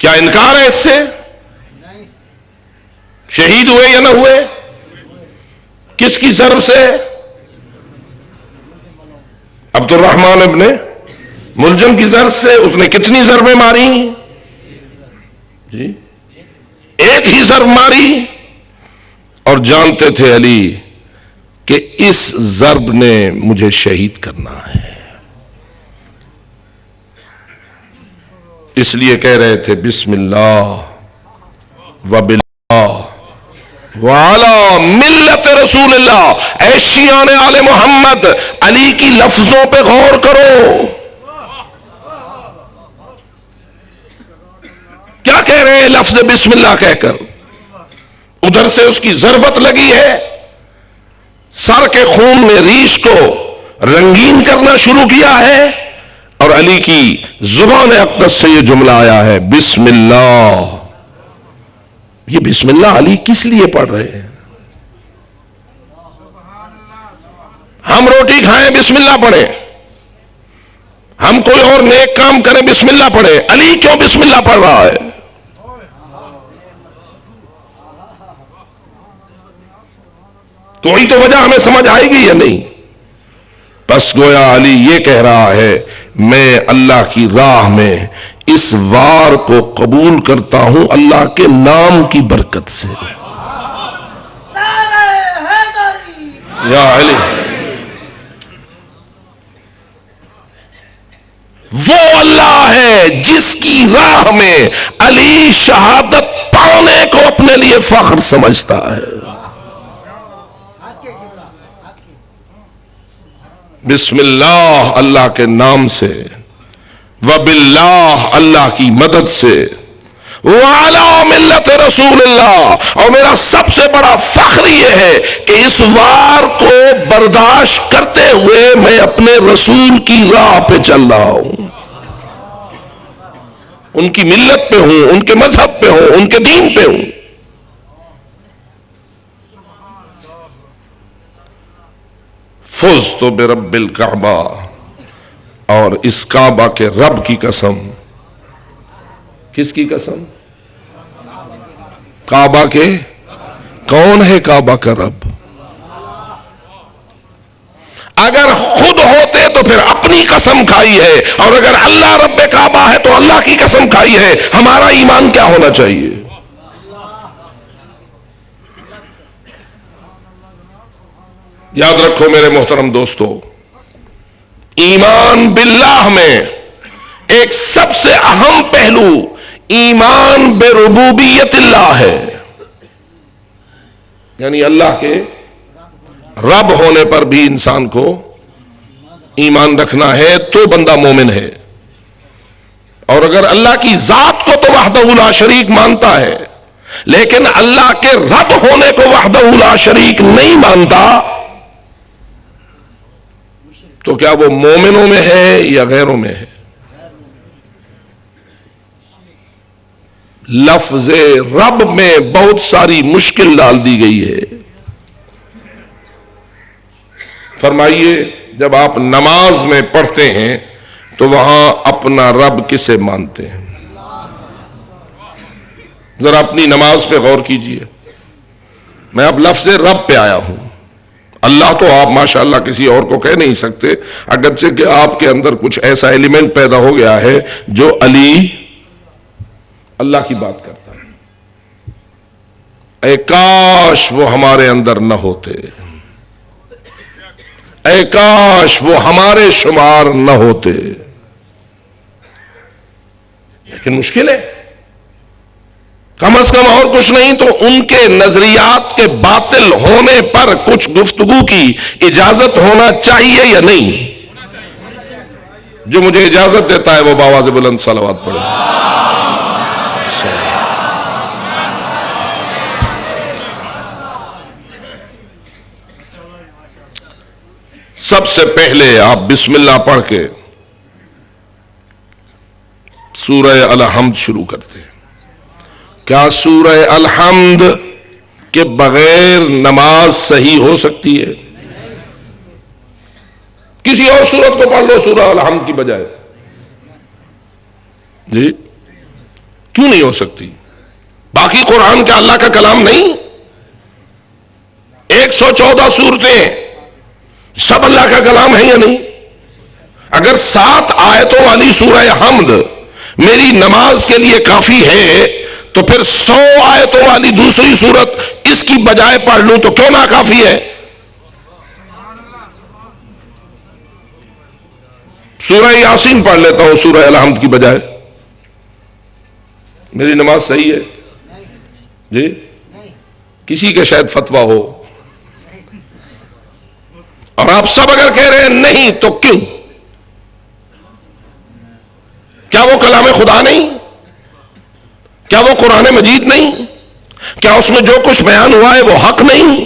کیا انکار ہے اس سے؟ شہید ہوئے یا نہ ہوئے؟ کس کی ضرب سے؟ عبد الرحمن ابن ملجم کی ضرب سے۔ اس نے کتنی ضربیں ماری؟ جی ایک ہی ضرب ماری، اور جانتے تھے علی کہ اس ضرب نے مجھے شہید کرنا ہے، اس لیے کہہ رہے تھے بسم اللہ وباللہ وعلی ملت رسول اللہ۔ اے شیعان آل محمد، علی کی لفظوں پہ غور کرو، کیا کہہ رہے ہیں لفظ بسم اللہ کہہ کر؟ ادھر سے اس کی ضربت لگی ہے، سر کے خون نے ریش کو رنگین کرنا شروع کیا ہے، اور علی کی زبان اقدس سے یہ جملہ آیا ہے بسم اللہ۔ یہ بسم اللہ علی کس لیے پڑھ رہے ہیں؟ ہم روٹی کھائیں بسم اللہ پڑھیں، ہم کوئی اور نیک کام کریں بسم اللہ پڑھیں، علی کیوں بسم اللہ پڑھ رہا ہے؟ کوئی تو وجہ ہمیں سمجھ آئے گی یا نہیں؟ بس گویا علی یہ کہہ رہا ہے میں اللہ کی راہ میں اس وار کو قبول کرتا ہوں اللہ کے نام کی برکت سے۔ یا علی، وہ اللہ ہے جس کی راہ میں علی شہادت پانے کو اپنے لیے فخر سمجھتا ہے۔ بسم اللہ اللہ کے نام سے، وباللہ اللہ کی مدد سے، وعلی ملت رسول اللہ، اور میرا سب سے بڑا فخر یہ ہے کہ اس وار کو برداشت کرتے ہوئے میں اپنے رسول کی راہ پہ چل رہا ہوں، ان کی ملت پہ ہوں، ان کے مذہب پہ ہوں، ان کے دین پہ ہوں۔ فزت برب الکعبہ، اور اس کعبہ کے رب کی قسم۔ کس کی قسم؟ کعبہ کے۔ کون ہے کعبہ کا رب؟ اگر خود ہوتے تو پھر اپنی قسم کھائی ہے، اور اگر اللہ رب کعبہ ہے تو اللہ کی قسم کھائی ہے۔ ہمارا ایمان کیا ہونا چاہیے؟ یاد رکھو میرے محترم دوستو، ایمان باللہ میں ایک سب سے اہم پہلو ایمان بربوبیت اللہ ہے، یعنی اللہ کے رب ہونے پر بھی انسان کو ایمان رکھنا ہے تو بندہ مومن ہے۔ اور اگر اللہ کی ذات کو تو وحدہ لا شریک مانتا ہے، لیکن اللہ کے رب ہونے کو وحدہ لا شریک نہیں مانتا، تو کیا وہ مومنوں میں ہے یا غیروں میں ہے؟ لفظ رب میں بہت ساری مشکل ڈال دی گئی ہے۔ فرمائیے، جب آپ نماز میں پڑھتے ہیں تو وہاں اپنا رب کسے مانتے ہیں؟ ذرا اپنی نماز پہ غور کیجئے۔ میں اب لفظ رب پہ آیا ہوں، اللہ تو آپ ماشاءاللہ کسی اور کو کہہ نہیں سکتے، اگرچہ کہ آپ کے اندر کچھ ایسا ایلیمنٹ پیدا ہو گیا ہے جو علی اللہ کی بات کرتا ہے۔ اے کاش وہ ہمارے اندر نہ ہوتے، اے کاش وہ ہمارے شمار نہ ہوتے، لیکن مشکل ہے۔ کم از کم اور کچھ نہیں تو ان کے نظریات کے باطل ہونے پر کچھ گفتگو کی اجازت ہونا چاہیے یا نہیں؟ جو مجھے اجازت دیتا ہے وہ بآواز بلند صلوات پڑھے۔ سب سے پہلے آپ بسم اللہ پڑھ کے سورہ الحمد شروع کرتے ہیں۔ کیا سورہ الحمد کے بغیر نماز صحیح ہو سکتی ہے؟ کسی اور سورت کو پڑھ لو سورہ الحمد کی بجائے، جی کیوں نہیں ہو سکتی؟ باقی قرآن کیا اللہ کا کلام نہیں؟ 114 سورتیں سب اللہ کا کلام ہے یا نہیں؟ اگر 7 آیتوں والی سورہ حمد میری نماز کے لیے کافی ہے تو پھر 100 آیتوں والی دوسری سورت اس کی بجائے پڑھ لوں تو کیوں ناکافی ہے؟ سورہ یاسین پڑھ لیتا ہوں سورہ الحمد کی بجائے، میری نماز صحیح ہے؟ جی کسی کے شاید فتویٰ ہو، اور آپ سب اگر کہہ رہے ہیں نہیں تو کیوں؟ کیا وہ کلام خدا نہیں؟ کیا وہ قرآن مجید نہیں؟ کیا اس میں جو کچھ بیان ہوا ہے وہ حق نہیں؟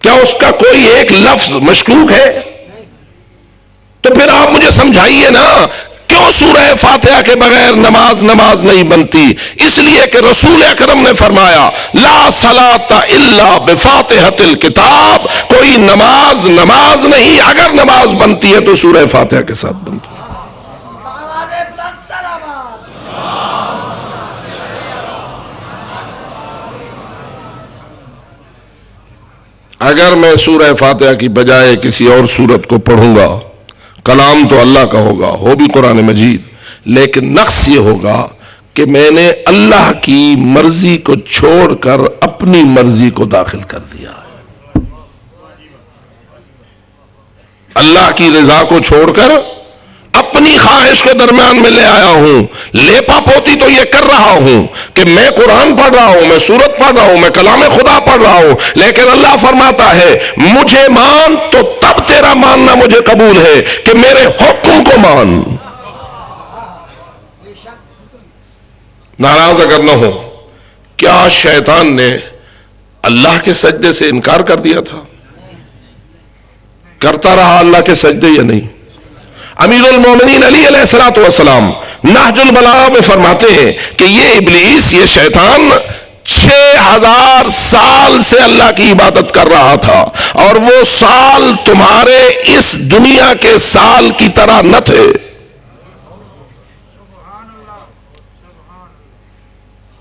کیا اس کا کوئی ایک لفظ مشکوک ہے؟ تو پھر آپ مجھے سمجھائیے نا، کیوں سورہ فاتحہ کے بغیر نماز نہیں بنتی؟ اس لیے کہ رسول اکرم نے فرمایا لا صلاۃ الا بفاتحۃ الکتاب، کوئی نماز نہیں، اگر نماز بنتی ہے تو سورہ فاتحہ کے ساتھ بنتی ہے۔ اگر میں سورہ فاتحہ کی بجائے کسی اور سورت کو پڑھوں گا، کلام تو اللہ کا ہوگا، ہو بھی قرآن مجید، لیکن نقص یہ ہوگا کہ میں نے اللہ کی مرضی کو چھوڑ کر اپنی مرضی کو داخل کر دیا ہے۔ اللہ کی رضا کو چھوڑ کر اپنی خواہش کے درمیان میں لے آیا ہوں۔ لیپا پوتی تو یہ کر رہا ہوں کہ میں قرآن پڑھ رہا ہوں، میں سورت پڑھ رہا ہوں، میں کلام خدا پڑھ رہا ہوں، لیکن اللہ فرماتا ہے مجھے مان تو تب تیرا ماننا مجھے قبول ہے کہ میرے حکم کو مان۔ ناراض اگر نہ ہو، کیا شیطان نے اللہ کے سجدے سے انکار کر دیا تھا؟ کرتا رہا اللہ کے سجدے یا نہیں؟ امیر المومنین علی علیہ الصلوۃ والسلام نہج البلاغہ میں فرماتے ہیں کہ یہ ابلیس، یہ شیطان 6000 سال سے اللہ کی عبادت کر رہا تھا، اور وہ سال تمہارے اس دنیا کے سال کی طرح نہ تھے۔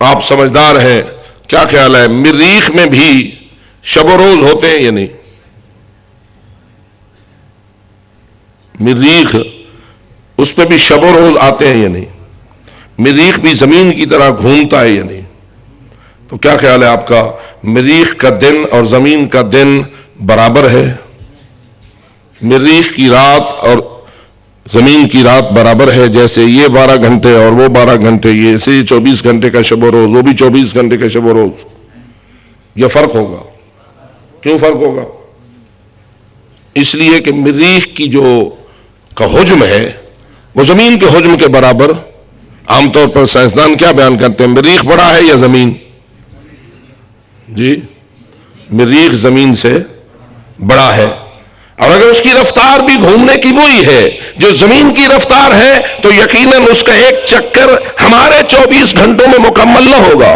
آپ سمجھدار ہیں، کیا خیال ہے مریخ میں بھی شب و روز ہوتے ہیں یا نہیں؟ مریخ اس پہ بھی شب و روز آتے ہیں یا نہیں؟ مریخ بھی زمین کی طرح گھومتا ہے یا نہیں؟ تو کیا خیال ہے آپ کا، مریخ کا دن اور زمین کا دن برابر ہے؟ مریخ کی رات اور زمین کی رات برابر ہے؟ جیسے یہ 12 گھنٹے اور وہ 12 گھنٹے، یہ سے 24 گھنٹے کا شب و روز، وہ بھی 24 گھنٹے کا شب و روز، یہ فرق ہوگا۔ کیوں فرق ہوگا؟ اس لیے کہ مریخ کی جو کا حجم ہے وہ زمین کے حجم کے برابر۔ عام طور پر سائنسدان کیا بیان کرتے ہیں، مریخ بڑا ہے یا زمین؟ جی مریخ زمین سے بڑا ہے، اور اگر اس کی رفتار بھی گھومنے کی وہی ہے جو زمین کی رفتار ہے تو یقیناً اس کا ایک چکر ہمارے 24 گھنٹوں میں مکمل نہ ہوگا،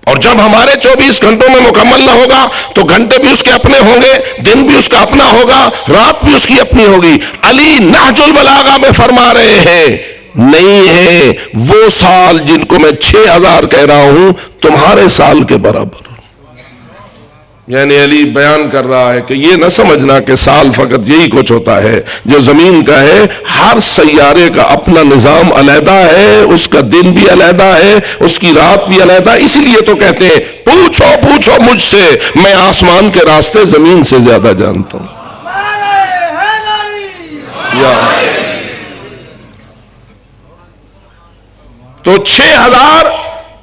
اور جب ہمارے 24 گھنٹوں میں مکمل نہ ہوگا تو گھنٹے بھی اس کے اپنے ہوں گے، دن بھی اس کا اپنا ہوگا، رات بھی اس کی اپنی ہوگی۔ علی نہج البلاغہ میں فرما رہے ہیں نہیں ہے وہ سال جن کو میں 6000 کہہ رہا ہوں تمہارے سال کے برابر۔ یعنی علی بیان کر رہا ہے کہ یہ نہ سمجھنا کہ سال فقط یہی کچھ ہوتا ہے جو زمین کا ہے. ہر سیارے کا اپنا نظام علیحدہ ہے، اس کا دن بھی علیحدہ ہے، اس کی رات بھی علیحدہ. اسی لیے تو کہتے ہیں پوچھو مجھ سے، میں آسمان کے راستے زمین سے زیادہ جانتا ہوں. تو 6000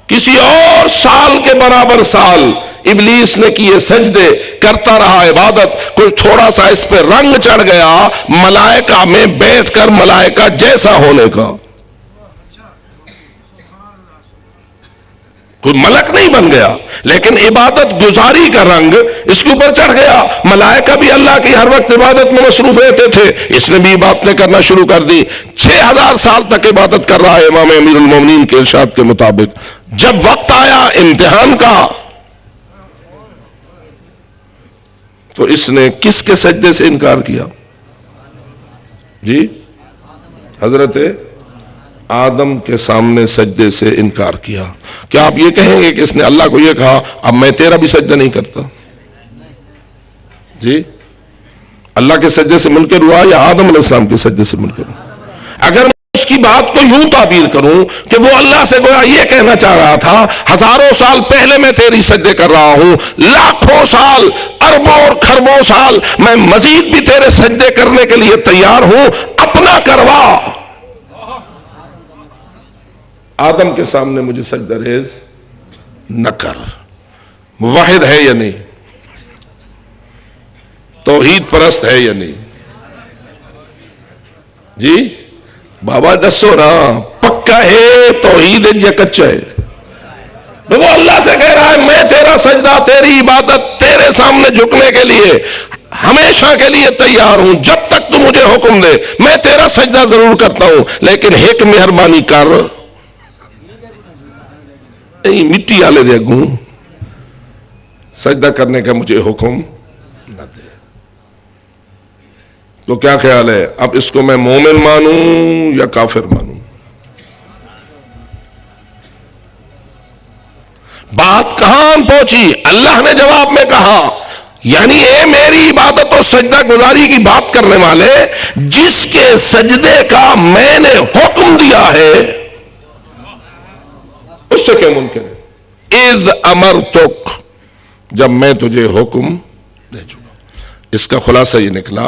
کسی اور سال کے برابر سال ابلیس نے کیے سجدے، کرتا رہا عبادت. کوئی تھوڑا سا اس پہ رنگ چڑھ گیا ملائکہ میں بیٹھ کر ملائکہ جیسا ہونے کا. کوئی ملک نہیں بن گیا، لیکن عبادت گزاری کا رنگ اس کے اوپر چڑھ گیا. ملائکہ بھی اللہ کی ہر وقت عبادت میں مصروف رہتے تھے، اس نے بھی عبادتیں کرنا شروع کر دی. 6000 سال تک عبادت کر رہا ہے امام امیر المومنین کے ارشاد کے مطابق. جب وقت آیا امتحان کا تو اس نے کس کے سجدے سے انکار کیا؟ جی، حضرت آدم کے سامنے سجدے سے انکار کیا. کیا آپ یہ کہیں گے کہ اس نے اللہ کو یہ کہا اب میں تیرا بھی سجدہ نہیں کرتا؟ جی، اللہ کے سجدے سے منکر ہوا یا آدم علیہ السلام کے سجدے سے منکر ہوا؟ اگر میں اس کی بات کو یوں تعبیر کروں کہ وہ اللہ سے گویا یہ کہنا چاہ رہا تھا ہزاروں سال پہلے میں تیری سجدے کر رہا ہوں، لاکھوں سال، اربوں اور کھربوں سال میں مزید بھی تیرے سجدے کرنے کے لیے تیار ہوں، اپنا کروا، آدم کے سامنے مجھے سجدہ ریز نہ کر. واحد ہے یا نہیں؟ توحید پرست ہے یا نہیں؟ جی بابا دسو نا، پکا ہے توحید یا کچا ہے؟ وہ اللہ سے کہہ رہا ہے میں تیرا سجدہ، تیری عبادت، تیرے سامنے جھکنے کے لیے ہمیشہ کے لیے تیار ہوں، جب تک تو مجھے حکم دے میں تیرا سجدہ ضرور کرتا ہوں، لیکن ایک مہربانی کر، مٹی آلے دے گوں سجدہ کرنے کا مجھے حکم نہ دے. تو کیا خیال ہے اب اس کو میں مومن مانوں یا کافر مانوں؟ بات کہاں پہنچی؟ اللہ نے جواب میں کہا یعنی اے میری عبادت و سجدہ گزاری کی بات کرنے والے، جس کے سجدے کا میں نے حکم دیا ہے اس سے کیا منکر ہے؟ اذ امرتک، جب میں تجھے حکم دے چکا. اس کا خلاصہ یہ نکلا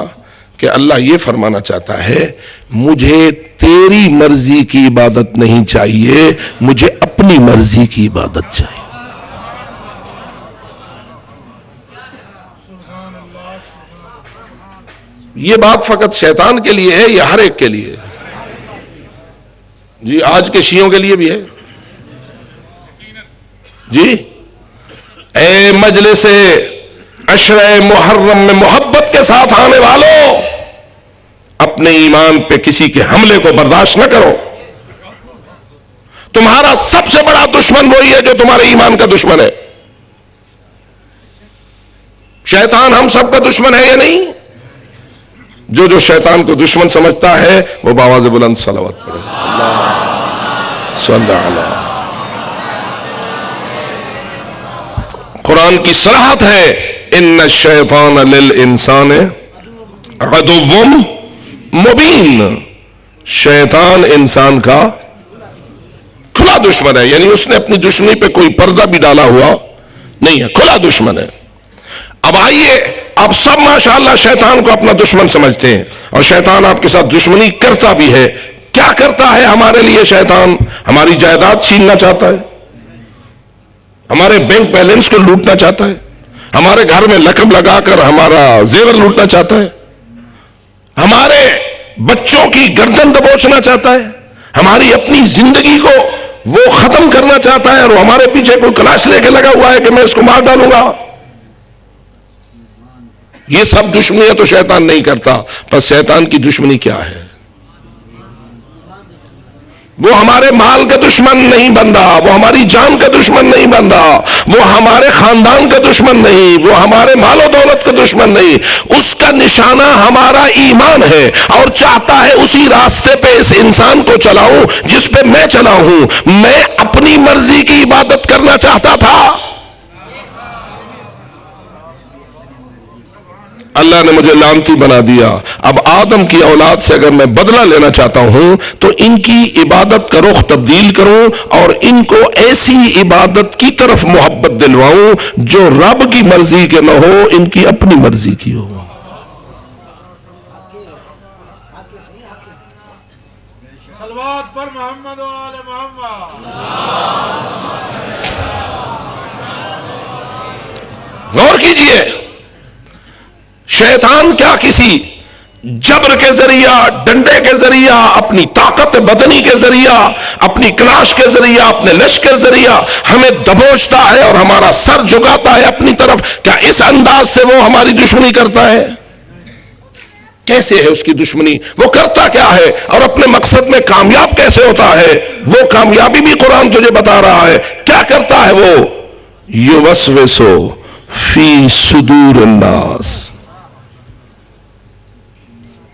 کہ اللہ یہ فرمانا چاہتا ہے مجھے تیری مرضی کی عبادت نہیں چاہیے، مجھے اپنی مرضی کی عبادت چاہیے. یہ بات فقط شیطان کے لیے ہے یا ہر ایک کے لیے؟ جی آج کے شیعوں کے لیے بھی ہے. جی اے مجلس عشرہ محرم میں محبت کے ساتھ آنے والوں، اپنے ایمان پہ کسی کے حملے کو برداشت نہ کرو. تمہارا سب سے بڑا دشمن وہی ہے جو تمہارے ایمان کا دشمن ہے. شیطان ہم سب کا دشمن ہے یا نہیں؟ جو شیطان کو دشمن سمجھتا ہے وہ بآواز بلند صلوات پڑھے. اللہ صلی اللہ علیہ. قرآن کی صراحت ہے ان الشیطان للانسان عدو مبین، شیطان انسان کا کھلا دشمن ہے، یعنی اس نے اپنی دشمنی پہ کوئی پردہ بھی ڈالا ہوا نہیں ہے، کھلا دشمن ہے. اب آئیے، اب سب ماشاءاللہ شیطان کو اپنا دشمن سمجھتے ہیں اور شیطان آپ کے ساتھ دشمنی کرتا بھی ہے. کیا کرتا ہے ہمارے لیے شیطان؟ ہماری جائیداد چھیننا چاہتا ہے، ہمارے بینک بیلنس کو لوٹنا چاہتا ہے، ہمارے گھر میں لقب لگا کر ہمارا زیور لوٹنا چاہتا ہے، ہمارے بچوں کی گردن دبوچنا چاہتا ہے، ہماری اپنی زندگی کو وہ ختم کرنا چاہتا ہے اور ہمارے پیچھے کوئی کلاش لے کے لگا ہوا ہے کہ میں اس کو مار ڈالوں گا. یہ سب دشمنیاں تو شیطان نہیں کرتا. بس شیطان کی دشمنی کیا ہے؟ وہ ہمارے مال کا دشمن نہیں بنتا، وہ ہماری جان کا دشمن نہیں بنتا، وہ ہمارے خاندان کا دشمن نہیں، وہ ہمارے مال و دولت کا دشمن نہیں. اس کا نشانہ ہمارا ایمان ہے اور چاہتا ہے اسی راستے پہ اس انسان کو چلاؤں جس پہ میں چلا ہوں. میں اپنی مرضی کی عبادت کرنا چاہتا تھا، اللہ نے مجھے لعنتی بنا دیا، اب آدم کی اولاد سے اگر میں بدلہ لینا چاہتا ہوں تو ان کی عبادت کا رخ تبدیل کروں اور ان کو ایسی عبادت کی طرف محبت دلواؤں جو رب کی مرضی کے نہ ہو، ان کی اپنی مرضی کی ہو۔ صلوات پر محمد و آل محمد۔ غور کیجئے، شیطان کیا کسی جبر کے ذریعہ، ڈنڈے کے ذریعہ، اپنی طاقت بدنی کے ذریعہ، اپنی کلاش کے ذریعہ، اپنے لشکر کے ذریعہ ہمیں دبوچتا ہے اور ہمارا سر جھکاتا ہے اپنی طرف؟ کیا اس انداز سے وہ ہماری دشمنی کرتا ہے؟ کیسے ہے اس کی دشمنی؟ وہ کرتا کیا ہے اور اپنے مقصد میں کامیاب کیسے ہوتا ہے؟ وہ کامیابی بھی قرآن تجھے بتا رہا ہے۔ کیا کرتا ہے وہ؟ یوسوسو فی صدور الناس،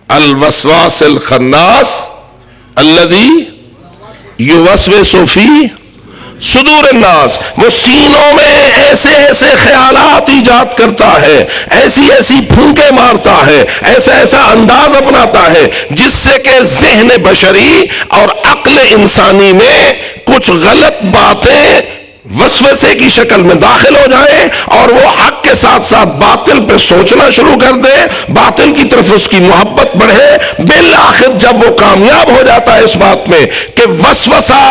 الوسواس الخناس الذی یوسوس فی صدور الناس، وہ سینوں میں ایسے ایسے خیالات ایجاد کرتا ہے، ایسی ایسی پھونکے مارتا ہے، ایسا ایسا انداز اپناتا ہے جس سے کہ ذہن بشری اور عقل انسانی میں کچھ غلط باتیں وسوسے کی شکل میں داخل ہو جائیں اور وہ حق کے ساتھ ساتھ باطل پہ سوچنا شروع کر دے، باطل کی طرف اس کی محبت بڑھے۔ بالآخر جب وہ کامیاب ہو جاتا ہے اس بات میں کہ وسوسہ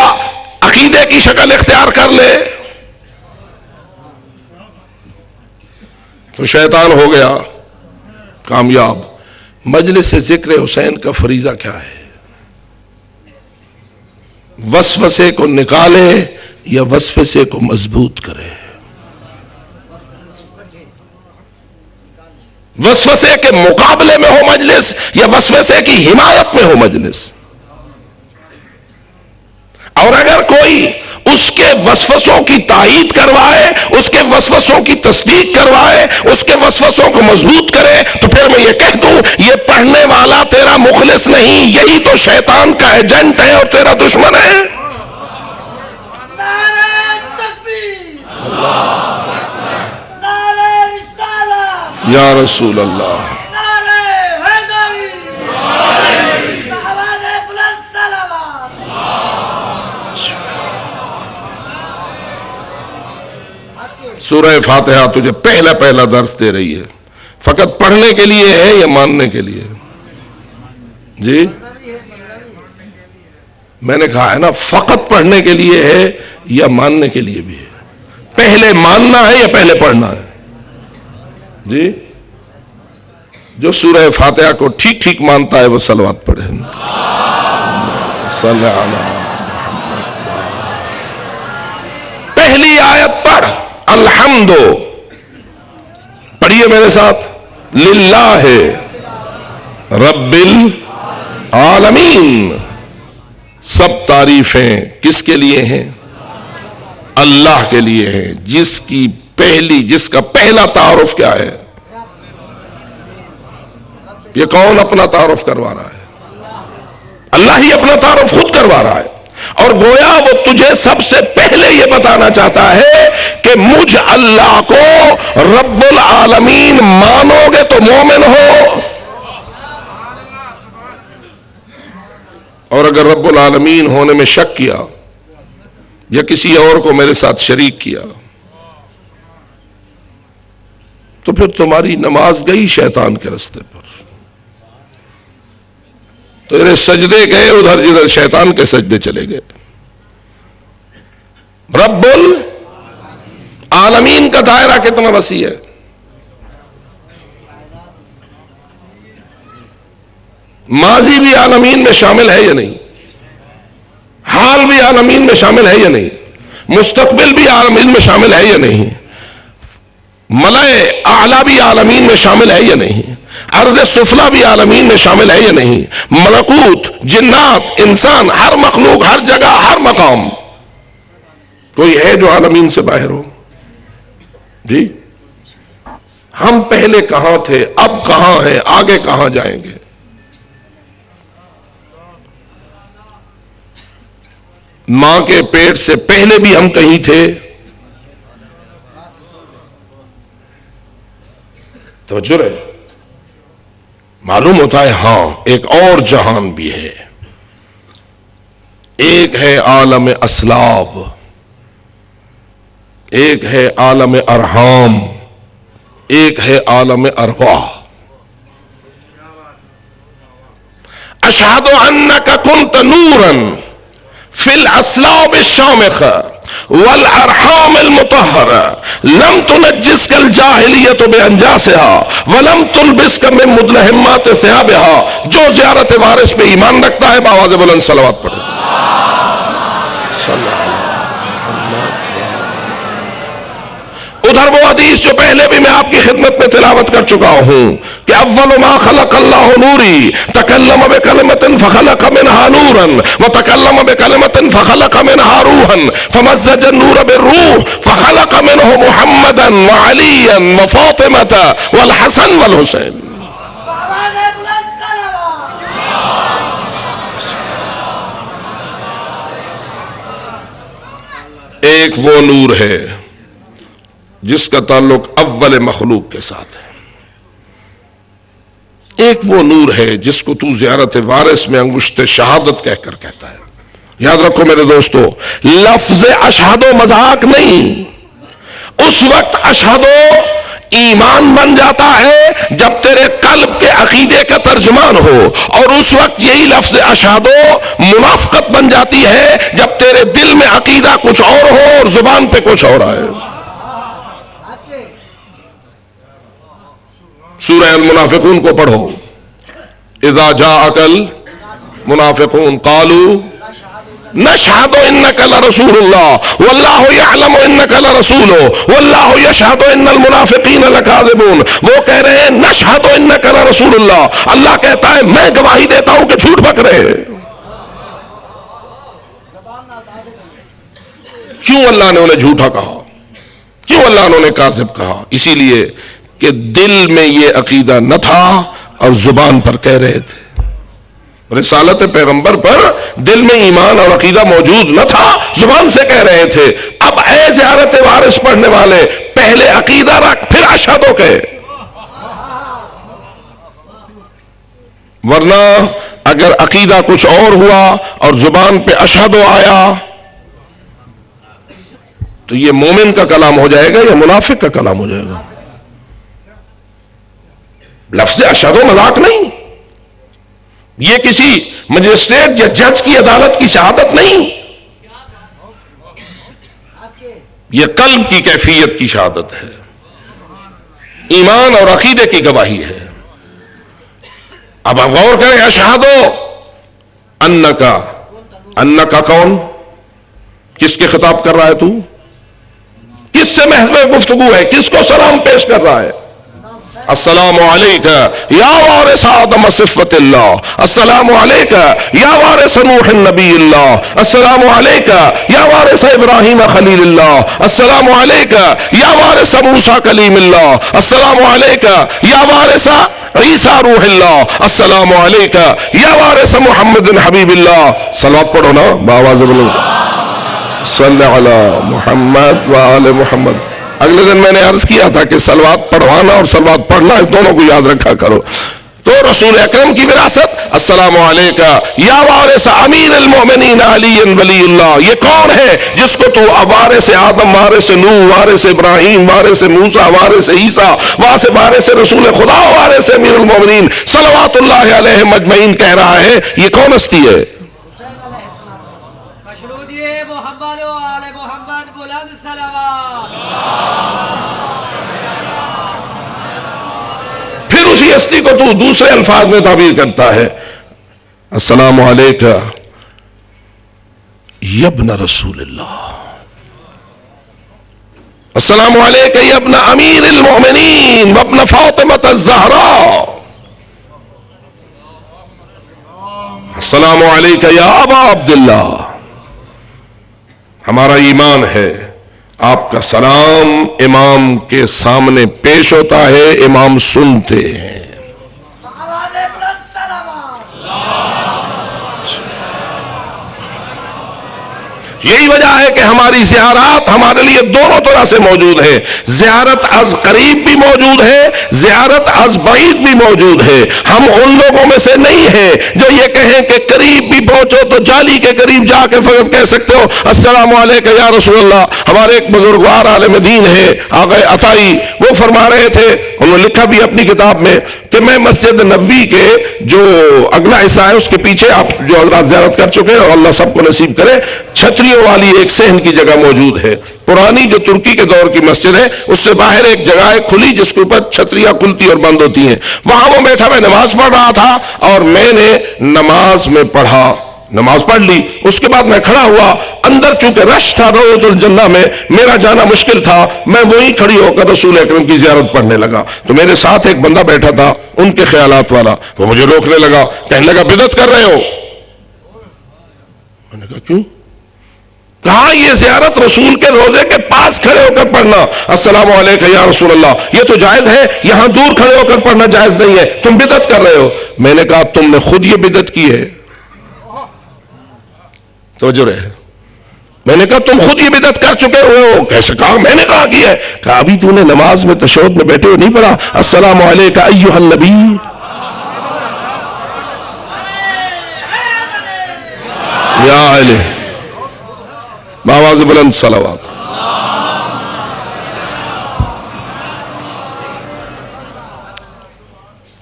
عقیدے کی شکل اختیار کر لے، تو شیطان ہو گیا کامیاب۔ مجلس ذکر حسین کا فریضہ کیا ہے؟ وسوسے کو نکالے یا وسوسے کو مضبوط کرے؟ وسوسے کے مقابلے میں ہو مجلس یا وسوسے کی حمایت میں ہو مجلس؟ اور اگر کوئی اس کے وسوسوں کی تائید کروائے، اس کے وسوسوں کی تصدیق کروائے، اس کے وسوسوں کو مضبوط کرے، تو پھر میں یہ کہہ دوں یہ پڑھنے والا تیرا مخلص نہیں، یہی تو شیطان کا ایجنٹ ہے اور تیرا دشمن ہے۔ یا رسول اللہ، سورہ فاتحہ تجھے پہلا درس دے رہی ہے، فقط پڑھنے کے لیے ہے یا ماننے کے لیے؟ جی میں نے کہا ہے نا، فقط پڑھنے کے لیے ہے یا ماننے کے لیے بھی ہے؟ پہلے ماننا ہے یا پہلے پڑھنا ہے؟ جی جو سورہ فاتحہ کو ٹھیک ٹھیک مانتا ہے وہ صلوات پڑھے۔ صلی اللہ علیہ وسلم۔ پہلی آیت پڑھ، الحمد، پڑھیے میرے ساتھ، للہ رب العالمین، سب تعریفیں کس کے لیے ہیں؟ اللہ کے لیے ہیں، جس کا پہلا تعارف کیا ہے؟ یہ کون اپنا تعارف کروا رہا ہے؟ اللہ ہی اپنا تعارف خود کروا رہا ہے، اور گویا وہ تجھے سب سے پہلے یہ بتانا چاہتا ہے کہ مجھ اللہ کو رب العالمین مانو گے تو مومن ہو، اور اگر رب العالمین ہونے میں شک کیا یا کسی اور کو میرے ساتھ شریک کیا تو پھر تمہاری نماز گئی شیطان کے رستے پر، تیرے سجدے گئے ادھر جدھر شیطان کے سجدے چلے گئے۔ رب العالمین کا دائرہ کتنا وسیع ہے؟ ماضی بھی عالمین میں شامل ہے یا نہیں؟ حال بھی عالمین میں شامل ہے یا نہیں؟ مستقبل بھی عالمین میں شامل ہے یا نہیں؟ ملائے اعلیٰ بھی عالمین میں شامل ہے یا نہیں؟ عرض سفلا بھی عالمین میں شامل ہے یا نہیں؟ ملکوت، جنات، انسان، ہر مخلوق، ہر جگہ، ہر مقام، کوئی ہے جو عالمین سے باہر ہو؟ جی ہم پہلے کہاں تھے، اب کہاں ہیں، آگے کہاں جائیں گے؟ ماں کے پیٹ سے پہلے بھی ہم کہیں تھے؟ توجہ رہے، معلوم ہوتا ہے ہاں ایک اور جہان بھی ہے. ایک ہے عالم اسلاب، ایک ہے عالم ارحام، ایک ہے عالم ارواح. اشہد انک کنت نورا فی الاسلاب الشامخہ والارحام المطہرہ لم تنجسک الجاہلیت بانجاسها ولم تلبسک من مدلہمات ثیابها. جو زیارت وارث پہ ایمان رکھتا ہے بآواز بلند صلوات پڑھے. ادھر وہ حدیث جو پہلے بھی میں آپ کی خدمت میں تلاوت کر چکا ہوں کہ اول ما خلق اللہ نوری تکلم بکلمۃ فخلق منها نورا وتکلم بکلمۃ فخلق منها روحا فمزج النور بالروح فخلق منه محمدا وعليا وفاطمة والحسن والحسين. ایک وہ نور ہے جس کا تعلق اول مخلوق کے ساتھ ہے. ایک وہ نور ہے جس کو تو زیارت وارث میں انگشت شہادت کہہ کر کہتا ہے. یاد رکھو میرے دوستو، لفظ اشہدو مذاق نہیں. اس وقت اشہدو ایمان بن جاتا ہے جب تیرے قلب کے عقیدے کا ترجمان ہو، اور اس وقت یہی لفظ اشہدو منافقت بن جاتی ہے جب تیرے دل میں عقیدہ کچھ اور ہو اور زبان پہ کچھ اور آئے. سورہ المنافقون کو پڑھو. اذا جاءک المنافقون قالوا نشہد انک لرسول اللہ واللہ یعلم انک لرسولہ واللہ یشہد ان المنافقین لکاذبون. وہ کہہ رہے ہیں نشہد انک لرسول اللہ، اللہ کہتا ہے میں گواہی دیتا ہوں کہ جھوٹ بک رہے ہیں. کیوں اللہ نے انہیں جھوٹا کہا؟ کیوں اللہ نے انہیں کاذب کہا؟ اسی لیے کہ دل میں یہ عقیدہ نہ تھا اور زبان پر کہہ رہے تھے. رسالت پیغمبر پر دل میں ایمان اور عقیدہ موجود نہ تھا، زبان سے کہہ رہے تھے. اب اے زیارت وارث پڑھنے والے، پہلے عقیدہ رکھ پھر اشہدو کہے. ورنہ اگر عقیدہ کچھ اور ہوا اور زبان پہ اشہدو آیا تو یہ مومن کا کلام ہو جائے گا یا منافق کا کلام ہو جائے گا. لفظ اشہدو مذاق نہیں، یہ کسی مجسٹریٹ یا جج کی عدالت کی شہادت نہیں، یہ قلب کی کیفیت کی شہادت ہے، ایمان اور عقیدے کی گواہی ہے. اب آپ غور کریں، اشہدو انکا، انکا کون؟ کس کے خطاب کر رہا ہے تو؟ کس سے محض گفتگو ہے؟ کس کو سلام پیش کر رہا ہے؟ السلام علیکہ یا وارث آدم صفت اللہ، السلام علیکہ یا وارث نوح النبی اللہ، السلام علیکہ یا وارث ابراہیم خلیل اللہ، السلام علیکہ یا وارث موسیٰ کلیم اللہ، السلام علیکہ یا وارث عیسیٰ روح اللہ، السلام علیکہ یا وارث محمد حبیب اللہ. صلوات پڑھو نا بآواز بلند، صلی علی محمد وآل محمد. اگلے دن میں نے عرض کیا تھا کہ صلوات پڑھوانا اور صلوات پڑھنا اس دونوں کو یاد رکھا کرو. تو رسول اکرم کی وراثت، السلام علیکہ یا وارث امیر المؤمنین علی ولی اللہ. یہ کون ہے جس کو تو وارث آدم، وارث نوح، وارث ابراہیم، وارث موسیٰ، وارث عیسیٰ، وارث رسول خدا، وارث امیر المؤمنین صلوات اللہ علیہم اجمعین کہہ رہا ہے؟ یہ کون ہستی ہے؟ محمد و آل محمد بلند صلوات. پھر اسی ہستی کو تو دوسرے الفاظ میں تعبیر کرتا ہے، السلام علیکہ یبن رسول اللہ، السلام علیکہ یبن امیر المؤمنین وابن فاطمہ الزہراء، السلام علیکہ یا ابا عبداللہ. ہمارا ایمان ہے آپ کا سلام امام کے سامنے پیش ہوتا ہے، امام سنتے ہیں. یہی وجہ ہے کہ ہماری زیارات ہمارے لیے دونوں طرح سے موجود ہے. زیارت از قریب بھی موجود ہے, زیارت از بعید بھی موجود ہے. ہم ان لوگوں میں سے نہیں ہیں جو یہ کہیں کہ قریب بھی پہنچو تو جالی کے قریب جا کے فقط کہہ سکتے ہو السلام علیکم یا رسول اللہ. ہمارے ایک بزرگوار عالم دین ہے آقا عطائی, وہ فرما رہے تھے, انہوں نے لکھا بھی اپنی کتاب میں کہ میں مسجد نبوی کے جو اگلا حصہ ہے اس کے پیچھے آپ جو حضرات زیارت کر چکے ہیں اور اللہ سب کو نصیب کرے, چھتریوں والی ایک صحن کی جگہ موجود ہے. پرانی جو ترکی کے دور کی مسجد ہے اس سے باہر ایک جگہ ہے کھلی جس کے اوپر چھتریاں کھلتی اور بند ہوتی ہیں. وہاں وہ بیٹھا, میں نماز پڑھ رہا تھا اور میں نے نماز میں پڑھا, نماز پڑھ لی, اس کے بعد میں کھڑا ہوا. اندر چونکہ رش تھا روضۃ الجنہ میں, میرا جانا مشکل تھا, میں وہیں کھڑی ہو کر رسول اکرم کی زیارت پڑھنے لگا. تو میرے ساتھ ایک بندہ بیٹھا تھا ان کے خیالات والا, وہ مجھے روکنے لگا, کہنے لگا بدعت کر رہے ہو. میں نے کہا کیوں؟ کہا یہ زیارت رسول کے روزے کے پاس کھڑے ہو کر پڑھنا السلام علیکم یا رسول اللہ یہ تو جائز ہے, یہاں دور کھڑے ہو کر پڑھنا جائز نہیں ہے, تم بدعت کر رہے ہو. میں نے کہا تم نے خود یہ بدعت کی ہے. توجہ رہے, میں نے کہا تم خود یہ بدعت کر چکے ہو. کیسے کہا؟ میں نے کہا کی ہے. کہا ابھی تو نے نماز میں تشہد میں بیٹھے ہو نہیں پڑھا السلام علیکم ایھا النبی. یا علی باواز بلند صلوات.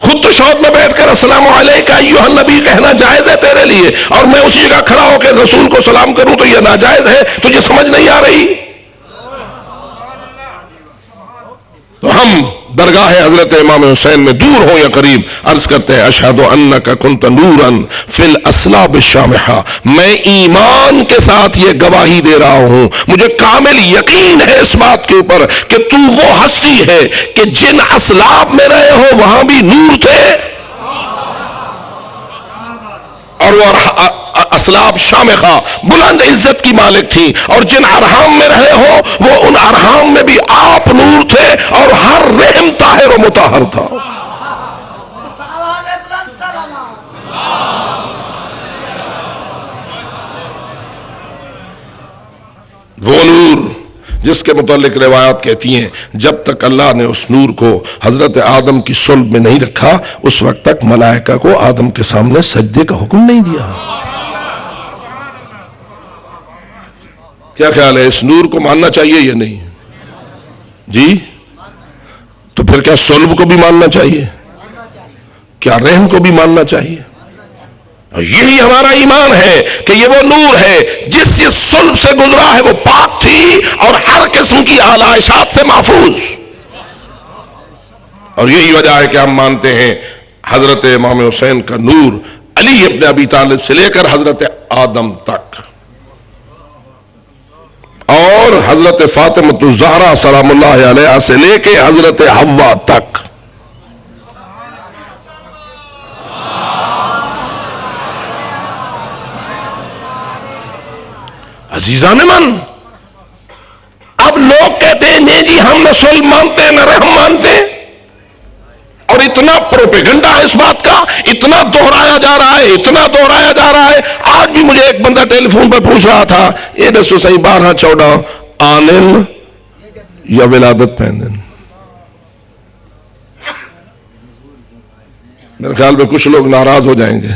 خود تو تشہد میں بیٹھ کر السلام علیکم ایھا النبی کہنا جائز ہے تیرے لیے, اور میں اسی جگہ کھڑا ہو کے رسول کو سلام کروں تو یہ ناجائز ہے. تجھے سمجھ نہیں آ رہی؟ تو ہم درگاہ حضرت امام حسین میں دور ہو یا قریب عرض کرتے ہیں اشہد انک کنت نورا فی الاصلاب الشامخہ. میں ایمان کے ساتھ یہ گواہی دے رہا ہوں, مجھے کامل یقین ہے اس بات کے اوپر کہ تو وہ ہستی ہے کہ جن اصلاب میں رہے ہو وہاں بھی نور تھے, اور وہ اصلاب شامخہ بلند عزت کی مالک تھی, اور جن ارحام میں رہے ہو وہ ان ارحام میں بھی آپ نور تھے, اور ہر رحم طاہر و مطہر تھا. وہ نور جس کے متعلق روایات کہتی ہیں جب تک اللہ نے اس نور کو حضرت آدم کی صلب میں نہیں رکھا اس وقت تک ملائکہ کو آدم کے سامنے سجدے کا حکم نہیں دیا. کیا خیال ہے, اس نور کو ماننا چاہیے یا نہیں جی؟ تو پھر کیا صلب کو بھی ماننا چاہیے؟ کیا رحم کو بھی ماننا چاہیے؟ یہی ہمارا ایمان ہے کہ یہ وہ نور ہے جس صلب سے گزرا ہے وہ پاک تھی اور ہر قسم کی آلائشات سے محفوظ. اور یہی وجہ ہے کہ ہم مانتے ہیں حضرت امام حسین کا نور علی ابن ابی طالب سے لے کر حضرت آدم تک, اور حضرت فاطمہ الزہرا سلام اللہ علیہا سے لے کے حضرت حوا تک. عزیزان من, اب لوگ کہتے ہیں نہیں جی ہم نہ صلب مانتے ہیں نہ رحم مانتے ہیں, اور اتنا پروپیگنڈا ہے اس بات کا, اتنا دہرایا جا رہا ہے, اتنا دہرایا جا رہا ہے. آج بھی مجھے ایک بندہ ٹیلی فون پر پوچھ رہا تھا یہ دسو صحیح 12/14 آنن یا ولادت پہندن. میرے خیال میں کچھ لوگ ناراض ہو جائیں گے.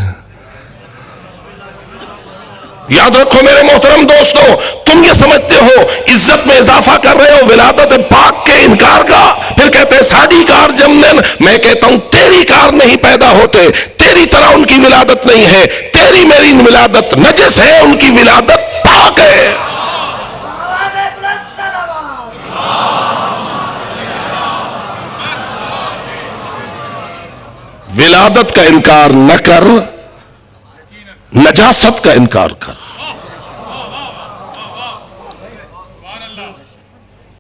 یاد رکھو میرے محترم دوستو, تم یہ سمجھتے ہو عزت میں اضافہ کر رہے ہو ولادت پاک کے انکار کا, پھر کہتے ہیں ساڑی کار جمنن. میں کہتا ہوں تیری کار نہیں پیدا ہوتے, تیری طرح ان کی ولادت نہیں ہے, تیری میری ولادت نجس ہے, ان کی ولادت پاک ہے. ولادت کا انکار نہ کر, نجاست کا انکار کر.